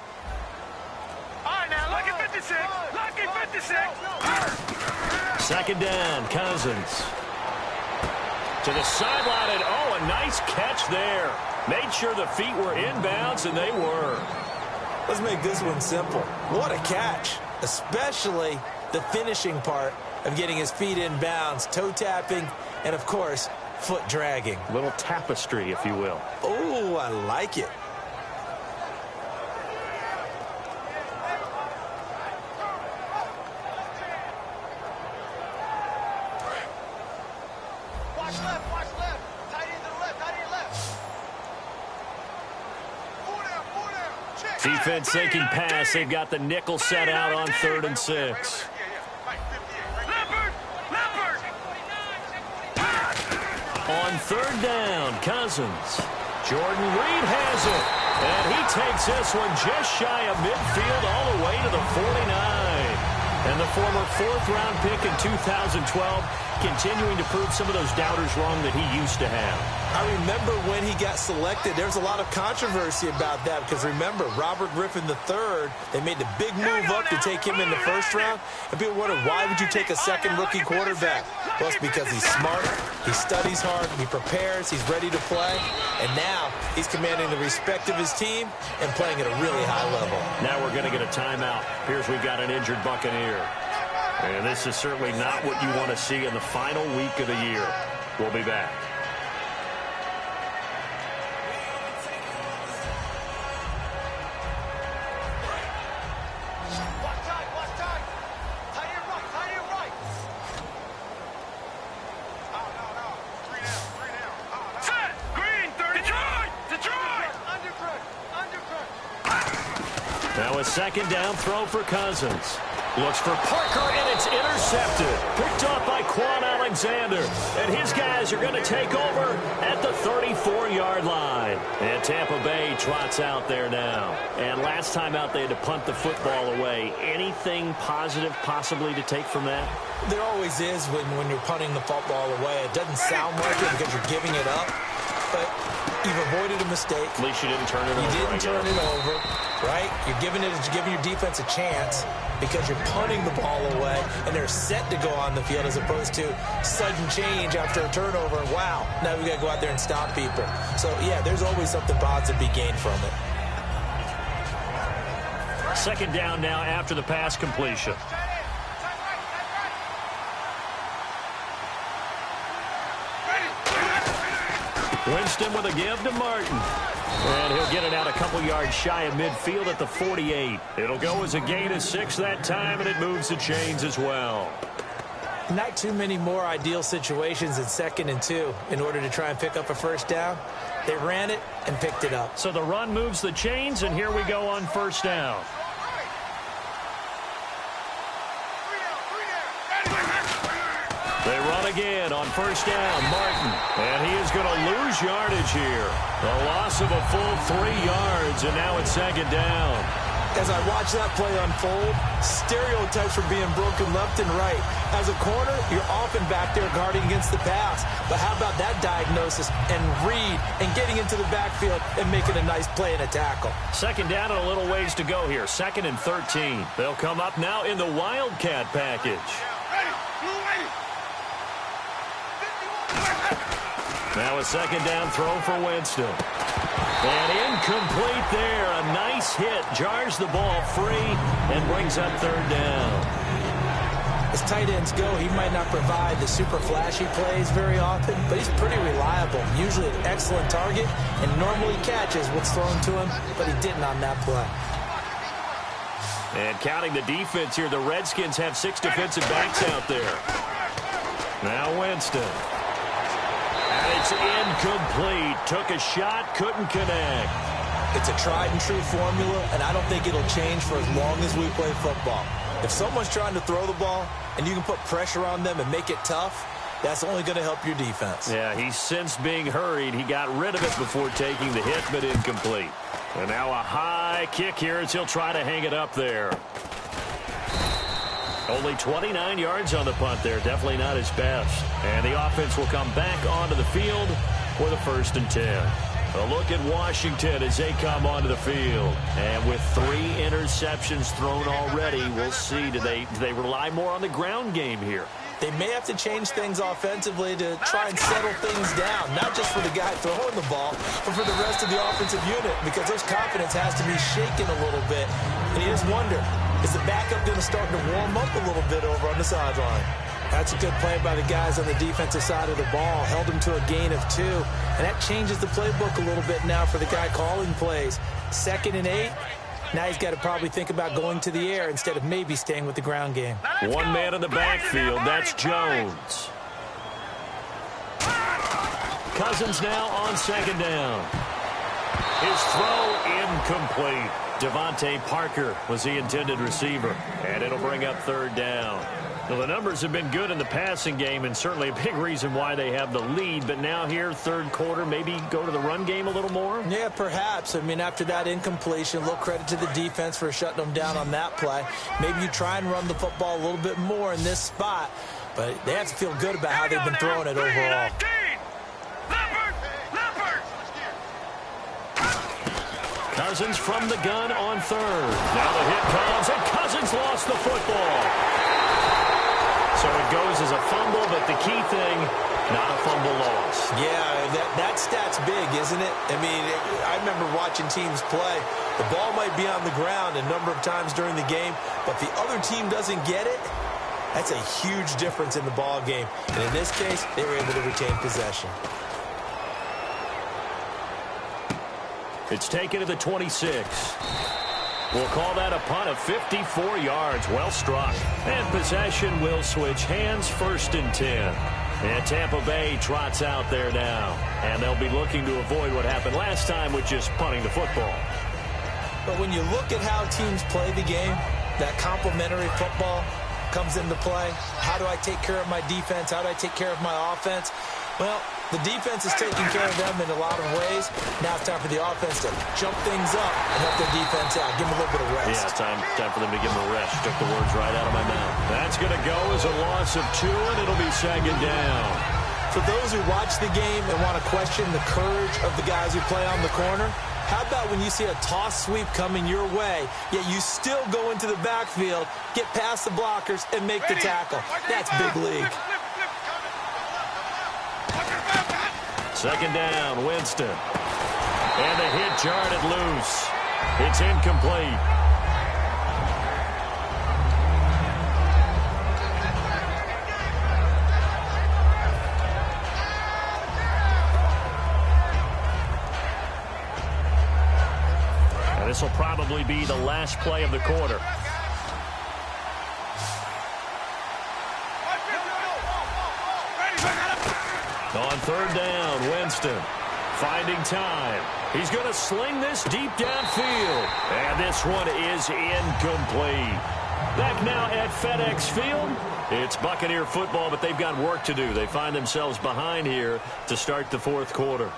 All right, now, look at 56. Look at 56. Second down, Cousins. To the sideline, and oh, a nice catch there. Made sure the feet were inbounds, and they were. Let's make this one simple. What a catch, especially the finishing part of getting his feet inbounds, toe tapping, and, of course, foot dragging. A little tapestry, if you will. Oh, I like it. Defense taking pass. They've got the nickel set out on 3rd and 6. On 3rd down, Cousins. Jordan Reed has it. And he takes this one just shy of midfield all the way to the 49. And the former 4th-round pick in 2012 continuing to prove some of those doubters wrong that he used to have. I remember when he got selected, there's a lot of controversy about that because remember, Robert Griffin III, they made the big move up to take him in the 1st round, and people wondered, why would you take a second rookie quarterback? Well, it's because he's smart, he studies hard, he prepares, he's ready to play, and now he's commanding the respect of his team and playing at a really high level. Now we're going to get a timeout. Here's we've got an injured Buccaneer. And this is certainly not what you want to see in the final week of the year. We'll be back. So a second down throw for Cousins. Looks for Parker, and it's intercepted. Picked off by Quan Alexander. And his guys are going to take over at the 34-yard line. And Tampa Bay trots out there now. And last time out, they had to punt the football away. Anything positive possibly to take from that? There always is when you're punting the football away. It doesn't sound like it because you're giving it up. But you've avoided a mistake. At least you didn't turn it over. You didn't turn it over, right? You're giving your defense a chance because you're punting the ball away, and they're set to go on the field as opposed to sudden change after a turnover. Wow, now we got to go out there and stop people. So, yeah, there's always something positive to be gained from it. Second down now after the pass completion. Winston with a give to Martin. And he'll get it out a couple yards shy of midfield at the 48. It'll go as a gain of 6 that time, and it moves the chains as well. Not too many more ideal situations in 2nd and 2 in order to try and pick up a first down. They ran it and picked it up. So the run moves the chains, and here we go on first down. They run again on first down. Martin. And he is going to lose yardage here. A loss of a full 3 yards, and now it's second down. As I watch that play unfold, stereotypes are being broken left and right. As a corner, you're often back there guarding against the pass. But how about that diagnosis and read and getting into the backfield and making a nice play and a tackle? Second down and a little ways to go here. 2nd and 13. They'll come up now in the Wildcat package. Now a second down throw for Winston. And incomplete there. A nice hit. Jars the ball free and brings up third down. As tight ends go, he might not provide the super flashy plays very often, but he's pretty reliable. Usually an excellent target and normally catches what's thrown to him, but he didn't on that play. And counting the defense here, the Redskins have 6 defensive backs out there. Now Winston. And it's incomplete. Took a shot, couldn't connect. It's a tried and true formula, and I don't think it'll change for as long as we play football. If someone's trying to throw the ball and you can put pressure on them and make it tough, that's only going to help your defense. Yeah, he's since being hurried. He got rid of it before taking the hit, but incomplete. And now a high kick here as he'll try to hang it up there. Only 29 yards on the punt there. Definitely not his best. And the offense will come back onto the field for the 1st and 10. A look at Washington as they come onto the field. And with 3 interceptions thrown already, we'll see. Do they rely more on the ground game here? They may have to change things offensively to try and settle things down, not just for the guy throwing the ball, but for the rest of the offensive unit, because his confidence has to be shaken a little bit. And you just wonder, is the backup going to start to warm up a little bit over on the sideline? That's a good play by the guys on the defensive side of the ball. Held him to a gain of 2. And that changes the playbook a little bit now for the guy calling plays. 2nd and 8. Now he's got to probably think about going to the air instead of maybe staying with the ground game. One man in the backfield. That's Jones. Cousins now on second down. His throw incomplete. Devontae Parker was the intended receiver. And it'll bring up third down. Well, the numbers have been good in the passing game, and certainly a big reason why they have the lead. But now here, third quarter, maybe go to the run game a little more? Yeah, perhaps. I mean, after that incompletion, a little credit to the defense for shutting them down on that play. Maybe you try and run the football a little bit more in this spot. But they have to feel good about how they've been throwing it overall. Cousins from the gun on third. Now the hit comes, and Cousins lost the football. So it goes as a fumble, but the key thing, not a fumble loss. Yeah, that stat's big, isn't it? I mean, I remember watching teams play. The ball might be on the ground a number of times during the game, but the other team doesn't get it. That's a huge difference in the ball game. And in this case, they were able to retain possession. It's taken to the 26. We'll call that a punt of 54 yards. Well struck. And possession will switch hands, 1st and 10. And Tampa Bay trots out there now. And they'll be looking to avoid what happened last time with just punting the football. But when you look at how teams play the game, that complementary football comes into play. How do I take care of my defense? How do I take care of my offense? Well, the defense is taking care of them in a lot of ways. Now it's time for the offense to jump things up and help their defense out. Give them a little bit of rest. Yeah, time for them to give them a rest. Took the words right out of my mouth. That's going to go as a loss of 2, and it'll be second down. For those who watch the game and want to question the courage of the guys who play on the corner, how about when you see a toss sweep coming your way, yet you still go into the backfield, get past the blockers, and make the tackle? That's big league. Second down, Winston. And the hit jarred it loose. It's incomplete. And this will probably be the last play of the quarter. On third down, Winston finding time. He's going to sling this deep downfield. And this one is incomplete. Back now at FedEx Field. It's Buccaneer football, but they've got work to do. They find themselves behind here to start the fourth quarter.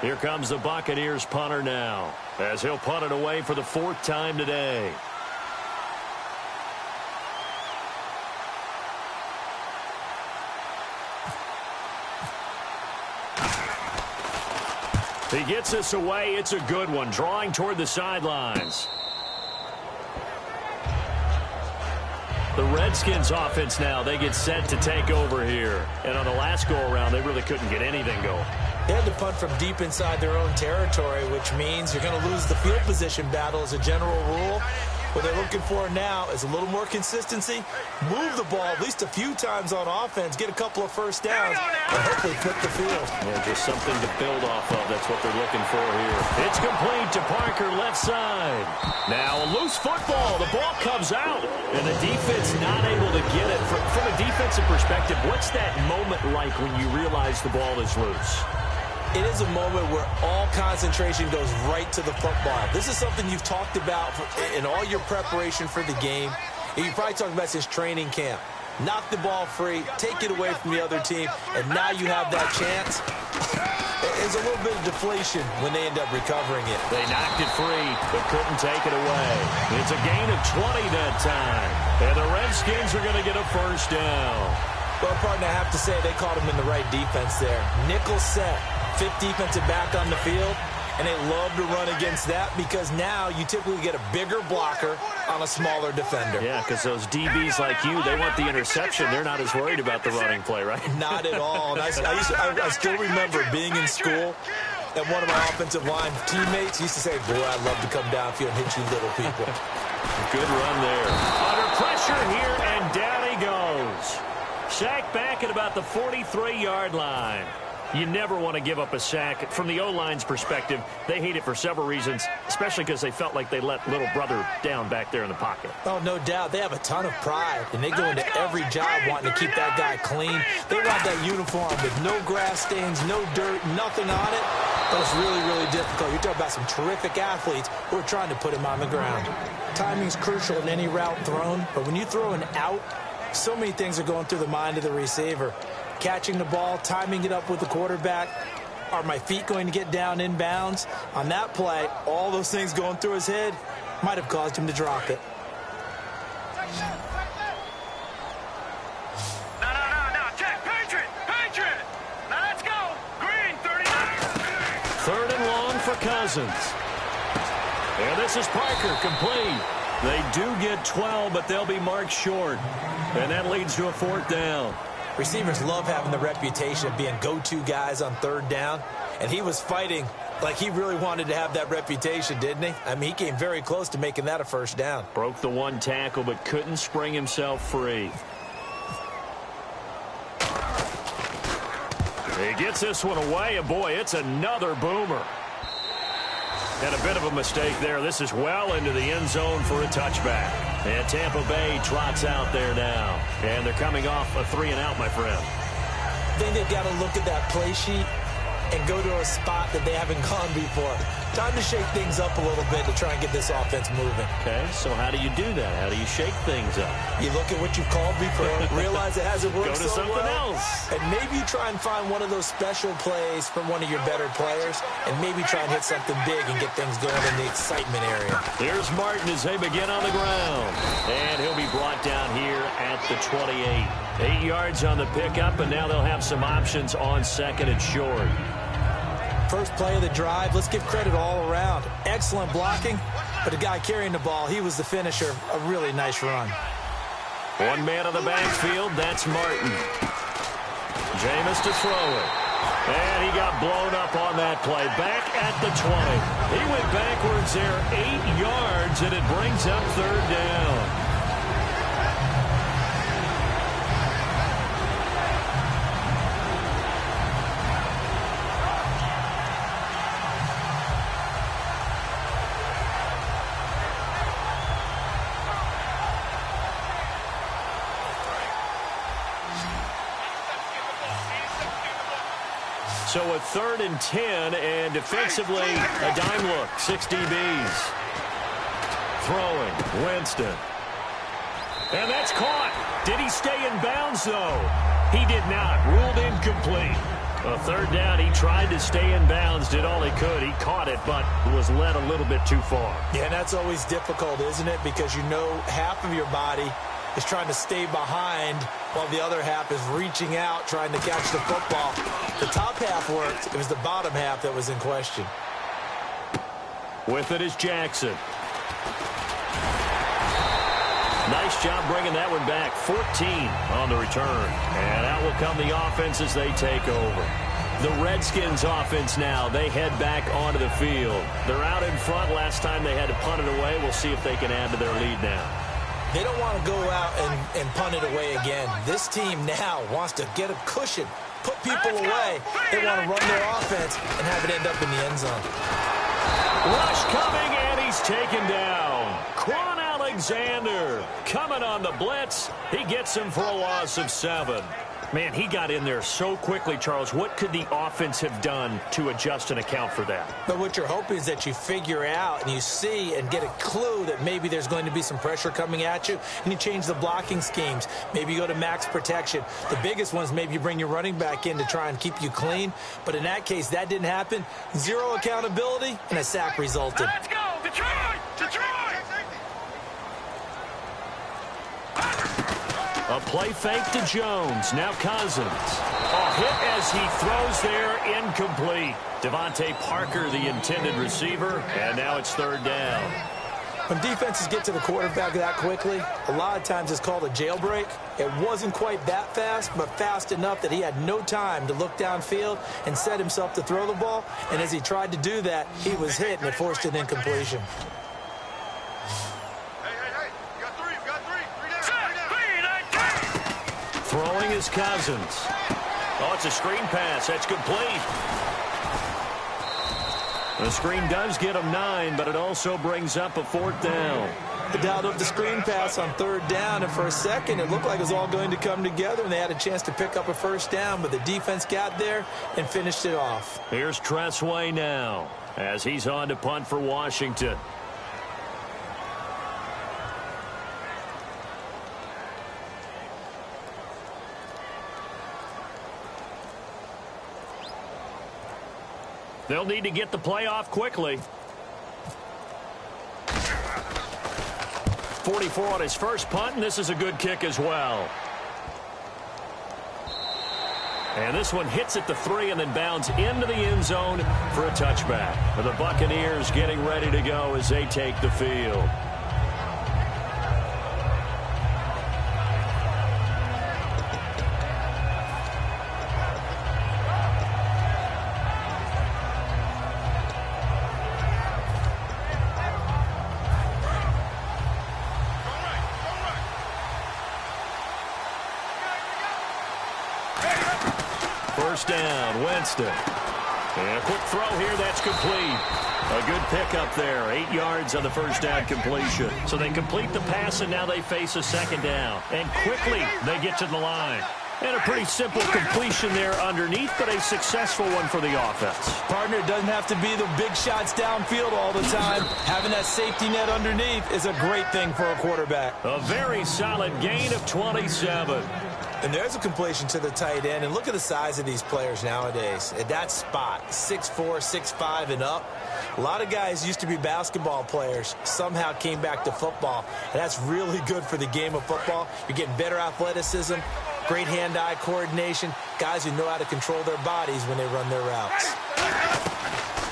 Here comes the Buccaneers punter now, as he'll punt it away for the 4th time today. He gets this away. It's a good one, drawing toward the sidelines. The Redskins offense now, they get set to take over here. And on the last go-around, they really couldn't get anything going. They had to punt from deep inside their own territory, which means you're going to lose the field position battle as a general rule. What they're looking for now is a little more consistency, move the ball at least a few times on offense, get a couple of first downs, and hopefully flip the field. Yeah, just something to build off of. That's what they're looking for here. It's complete to Parker, left side. Now a loose football. The ball comes out, and the defense not able to get it. From a defensive perspective, what's that moment like when you realize the ball is loose? It is a moment where all concentration goes right to the football. This is something you've talked about in all your preparation for the game. And you probably talked about since training camp. Knock the ball free, take it away from the other team, and now you have that chance. There's a little bit of deflation when they end up recovering it. They knocked it free, but couldn't take it away. It's a gain of 20 that time. And the Redskins are going to get a first down. Well, partner, I have to say they caught him in the right defense there. Nickel set. 5th defensive back on the field, and they love to run against that because now you typically get a bigger blocker on a smaller defender. Yeah, because those DBs like you, they want the interception. They're not as worried about the running play, right? Not at all. And I still remember being in school, and one of my offensive line teammates used to say, boy, I'd love to come downfield and hit you little people. Good run there. Under pressure here, and down he goes. Sacked back at about the 43-yard line. You never want to give up a sack. From the O-line's perspective, they hate it for several reasons, especially because they felt like they let little brother down back there in the pocket. Oh, no doubt. They have a ton of pride, and they go into every job wanting to keep that guy clean. They want that uniform with no grass stains, no dirt, nothing on it. But it's really, really difficult. You're talking about some terrific athletes who are trying to put him on the ground. Timing's crucial in any route thrown, but when you throw an out, so many things are going through the mind of the receiver. Catching the ball, timing it up with the quarterback. Are my feet going to get down inbounds? On that play, all those things going through his head might have caused him to drop it. No. Check. Patriot. Now let's go. Green, 39. 3rd and long for Cousins. And this is Parker, complete. They do get 12, but they'll be marked short. And that leads to a 4th down. Receivers love having the reputation of being go-to guys on 3rd down. And he was fighting like he really wanted to have that reputation, didn't he? I mean, he came very close to making that a first down. Broke the one tackle, but couldn't spring himself free. He gets this one away, and boy, it's another boomer. And a bit of a mistake there. This is well into the end zone for a touchback. And Tampa Bay trots out there now. And they're coming off a 3-and-out, my friend. I think they've got to look at that play sheet and go to a spot that they haven't gone before. Time to shake things up a little bit to try and get this offense moving. Okay, so how do you do that? How do you shake things up? You look at what you've called before, realize it hasn't worked Go to so something well, else. and maybe try and find one of those special plays from one of your better players, and maybe try and hit something big and get things going in the excitement area. Here's Martin as they begin on the ground. And he'll be brought down here at the 28. 8 yards on the pickup, and now they'll have some options on second and short. First play of the drive, let's give credit all around. Excellent blocking, but the guy carrying the ball, he was the finisher. A really nice run. One man on the backfield, that's Martin. Jameis to throw it. And he got blown up on that play. Back at the 20. He went backwards there 8 yards, and it brings up third down. So a 3rd and 10, and defensively, a dime look. 6 DBs. Throwing, Winston. And that's caught. Did he stay in bounds, though? He did not. Ruled incomplete. A 3rd down, he tried to stay in bounds, did all he could. He caught it, but was led a little bit too far. Yeah, and that's always difficult, isn't it? Because you know half of your body is trying to stay behind while the other half is reaching out, trying to catch the football. The top half worked. It was the bottom half that was in question. With it is Jackson. Nice job bringing that one back. 14 on the return. And out will come the offense as they take over. The Redskins offense now. They head back onto the field. They're out in front. Last time they had to punt it away. We'll see if they can add to their lead now. They don't want to go out and punt it away again. This team now wants to get a cushion, put people away. They want to run their offense and have it end up in the end zone. Rush coming, and he's taken down. Quan Alexander coming on the blitz. He gets him for a loss of 7. Man, he got in there so quickly, Charles. What could the offense have done to adjust and account for that? But what you're hoping is that you figure out and you see and get a clue that maybe there's going to be some pressure coming at you, and you change the blocking schemes. Maybe you go to max protection. The biggest one is maybe you bring your running back in to try and keep you clean. But in that case, that didn't happen. 0 accountability, and a sack resulted. Let's go, Detroit! Detroit! A play fake to Jones. Now Cousins. A hit as he throws there, incomplete. Devontae Parker, the intended receiver, and now it's 3rd down. When defenses get to the quarterback that quickly, a lot of times it's called a jailbreak. It wasn't quite that fast, but fast enough that he had no time to look downfield and set himself to throw the ball. And as he tried to do that, he was hit, and it forced an incompletion. Throwing is Cousins. Oh, it's a screen pass. That's complete. The screen does get him 9, but it also brings up a 4th down. They dialed up the screen pass on 3rd down, and for a second it looked like it was all going to come together, and they had a chance to pick up a 1st down, but the defense got there and finished it off. Here's Tressway now as he's on to punt for Washington. They'll need to get the play off quickly. 44 on his first punt, and this is a good kick as well. And this one hits at the 3 and then bounds into the end zone for a touchback. The Buccaneers getting ready to go as they take the field. First down, Winston. And a quick throw here, that's complete. A good pickup there, 8 yards on the first down completion. So they complete the pass, and now they face a 2nd down. And quickly, they get to the line. And a pretty simple completion there underneath, but a successful one for the offense. Partner, doesn't have to be the big shots downfield all the time. Having that safety net underneath is a great thing for a quarterback. A very solid gain of 27. And there's a completion to the tight end. And look at the size of these players nowadays. At that spot, 6'4", 6'5", and up. A lot of guys used to be basketball players, somehow came back to football. And that's really good for the game of football. You're getting better athleticism, great hand-eye coordination, guys who know how to control their bodies when they run their routes.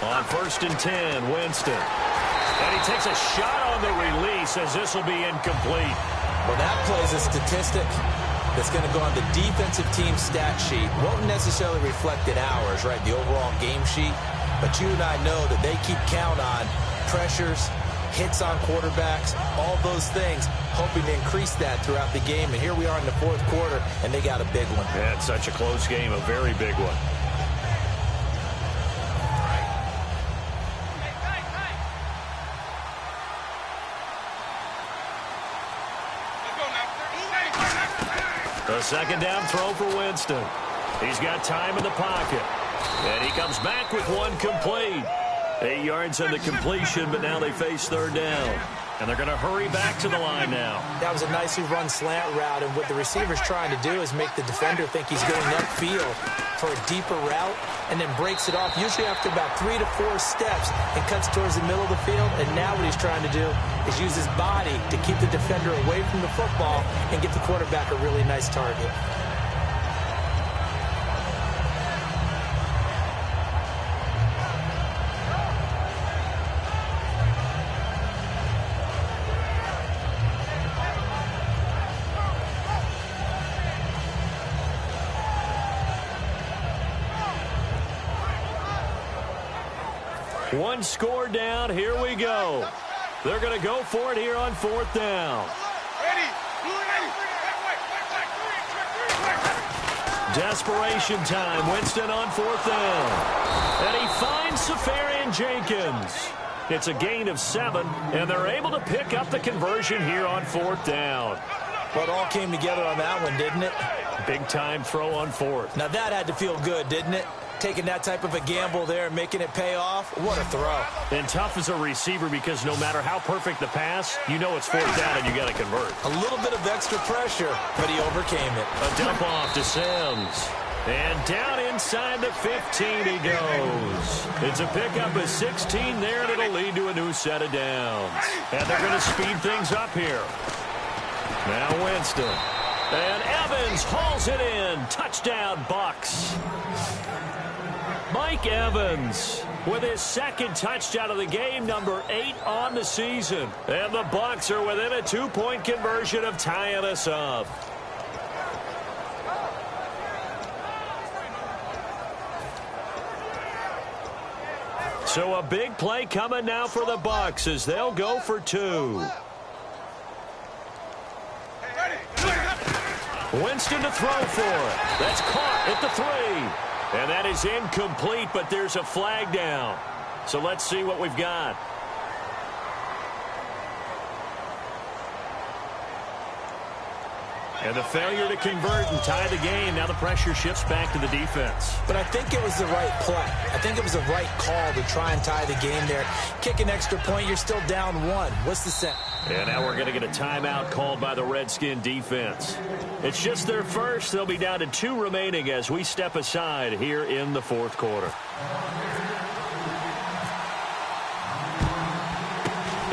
On 1st and 10, Winston. And he takes a shot on the release as this will be incomplete. Well, that plays a statistic that's going to go on the defensive team stat sheet. Won't necessarily reflect in ours, right, the overall game sheet. But you and I know that they keep count on pressures, hits on quarterbacks, all those things, hoping to increase that throughout the game. And here we are in the 4th quarter, and they got a big one. Yeah, it's such a close game, a very big one. A 2nd down throw for Winston. He's got time in the pocket. And he comes back with one complete. 8 yards on the completion, but now they face 3rd down. And they're going to hurry back to the line now. That was a nicely run slant route, and what the receiver's trying to do is make the defender think he's going upfield for a deeper route, and then breaks it off, usually after about 3 to 4 steps, and cuts towards the middle of the field. And now what he's trying to do is use his body to keep the defender away from the football and get the quarterback a really nice target. One score down. Here we go. They're going to go for it here on 4th down. Desperation time. Winston on 4th down. And he finds Safarian Jenkins. It's a gain of 7, and they're able to pick up the conversion here on 4th down. Well, it all came together on that one, didn't it? Big time throw on 4th. Now that had to feel good, didn't it? Taking that type of a gamble there and making it pay off. What a throw. And tough as a receiver because no matter how perfect the pass, you know it's 4th down and you got to convert. A little bit of extra pressure, but he overcame it. A dump off to Sims. And down inside the 15 he goes. It's a pickup of 16 there, and it'll lead to a new set of downs. And they're going to speed things up here. Now Winston. And Evans hauls it in. Touchdown, Bucs. Mike Evans with his 2nd touchdown of the game, number 8 on the season. And the Bucs are within a 2-point conversion of tying us up. So a big play coming now for the Bucs as they'll go for 2. Winston to throw for it. That's caught at the 3. And that is incomplete, but there's a flag down. So let's see what we've got. And the failure to convert and tie the game. Now the pressure shifts back to the defense. But I think it was the right play. I think it was the right call to try and tie the game there. Kick an extra point, you're still down 1. What's the set? And now we're going to get a timeout called by the Redskin defense. It's just their first. They'll be down to 2 remaining as we step aside here in the 4th quarter.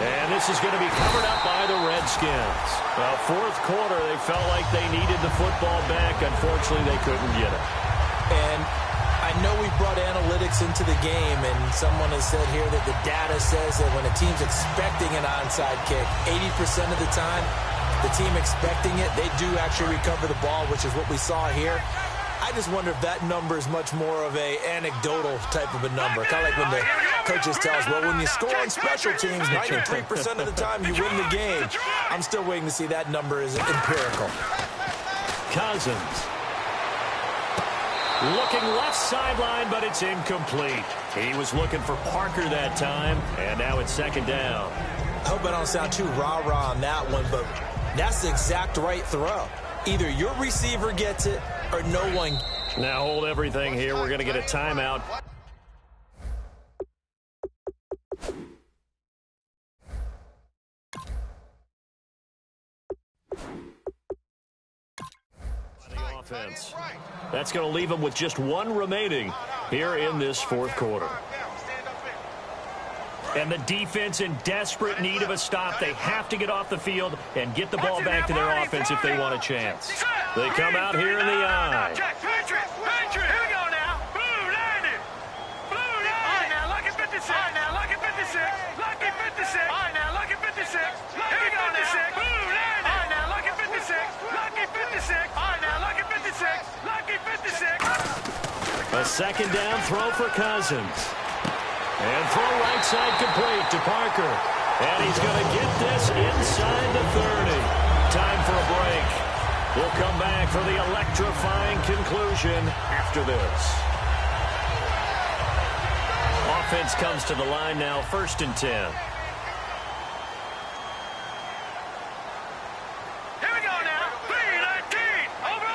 And this is going to be covered up by the Redskins. Well, 4th quarter, they felt like they needed the football back. Unfortunately, they couldn't get it. And I know we brought analytics into the game, and someone has said here that the data says that when a team's expecting an onside kick, 80% of the time, the team expecting it, they do actually recover the ball, which is what we saw here. I just wonder if that number is much more of a anecdotal type of a number. Kind of like when the coaches tell us, well, when you score on special teams, 93% of the time you win the game. I'm still waiting to see that number is empirical. Cousins. Looking left sideline, but it's incomplete. He was looking for Parker that time, and now it's 2nd down. I hope I don't sound too rah-rah on that one, but that's the exact right throw. Either your receiver gets it or no one. Now hold everything here. We're going to get a timeout. Offense. That's going to leave them with just one remaining here in this fourth quarter. And the defense in desperate need of a stop. They have to get off the field and get the ball back to their offense if they want a chance. They come out here in the eye. Patriots! Here we go now. Blue 90. Blue 90. All right, now, lucky 56. All right, now, lucky 56. Lucky 56. All right, now, lucky 56. Here we go now. Blue 90. All right, now, lucky 56. Lucky 56. All right, now, lucky 56. Lucky 56. A second down throw for Cousins. And throw right side complete to Parker. And he's going to get this inside the 30. Time for a break. We'll come back for the electrifying conclusion after this. Offense comes to the line now, 1st and 10. Here we go now. 3-19. Over.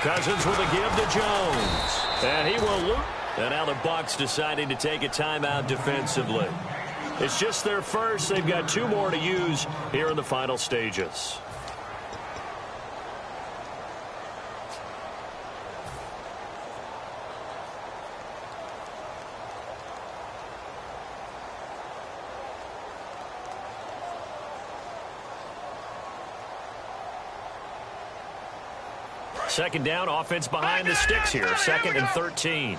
Cousins with a give to Jones. And he will loop. And now the Bucs deciding to take a timeout defensively. It's just their first. They've got 2 more to use here in the final stages. Second down, offense behind the sticks here. 2nd and 13.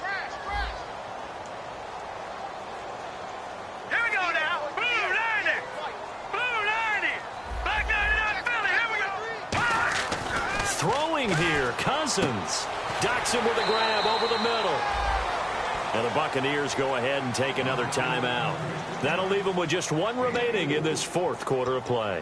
Cousins docks him with a grab over the middle. And the Buccaneers go ahead and take another timeout. That'll leave them with just 1 remaining in this 4th quarter of play.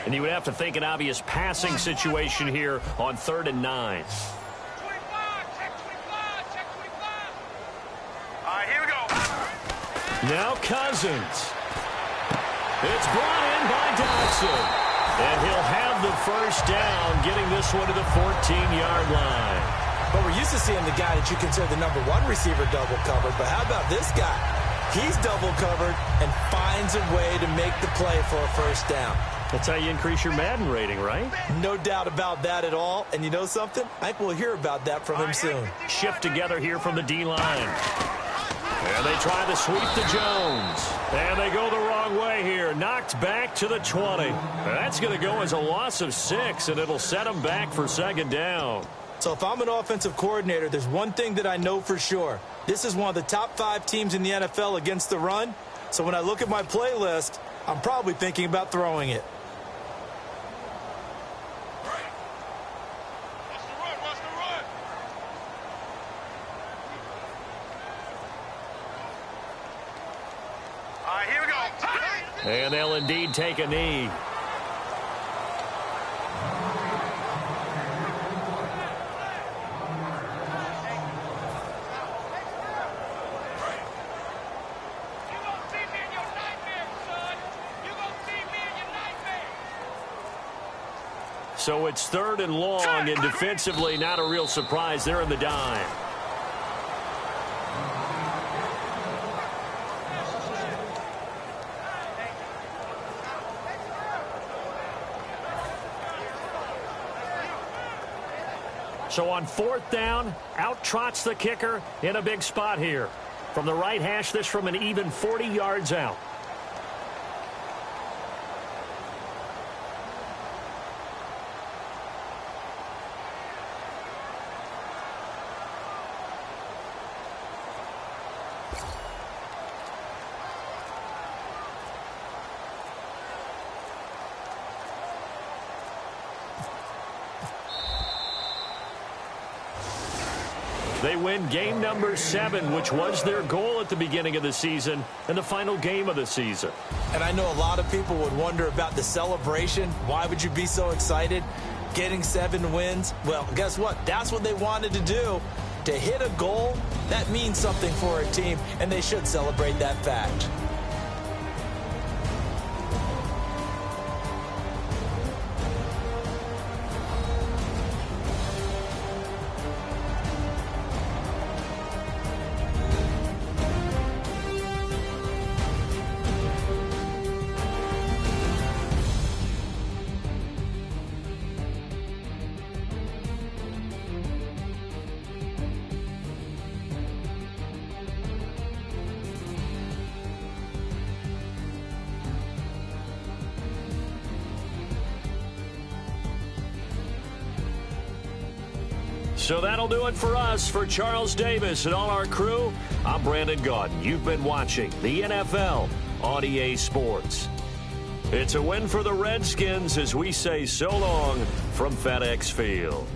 And you would have to think an obvious passing situation here on 3rd and 9. Now Cousins. It's brought in by Dodson. And he'll have the first down, getting this one to the 14-yard line. But we're used to seeing the guy that you consider the number 1 receiver double covered. But how about this guy? He's double covered and finds a way to make the play for a first down. That's how you increase your Madden rating, right? No doubt about that at all. And you know something? I think we'll hear about that from him soon. Shift together here from the D-line. And they try to sweep to Jones. And they go the wrong way here. Knocked back to the 20. That's going to go as a loss of 6, and it'll set them back for 2nd down. So if I'm an offensive coordinator, there's one thing that I know for sure. This is one of the top 5 teams in the NFL against the run. So when I look at my playlist, I'm probably thinking about throwing it. And they'll indeed take a knee. So it's 3rd and long, and defensively not a real surprise. They're in the dime. So on 4th down, out trots the kicker in a big spot here. From the right hash, this from an even 40 yards out. They win game number 7, which was their goal at the beginning of the season and the final game of the season. And I know a lot of people would wonder about the celebration. Why would you be so excited? getting 7 wins, well, guess what? That's what they wanted to do. To hit a goal, that means something for a team, and they should celebrate that fact. So that'll do it for us. For Charles Davis and all our crew, I'm Brandon Gaudin. You've been watching the NFL on EA Sports. It's a win for the Redskins as we say so long from FedEx Field.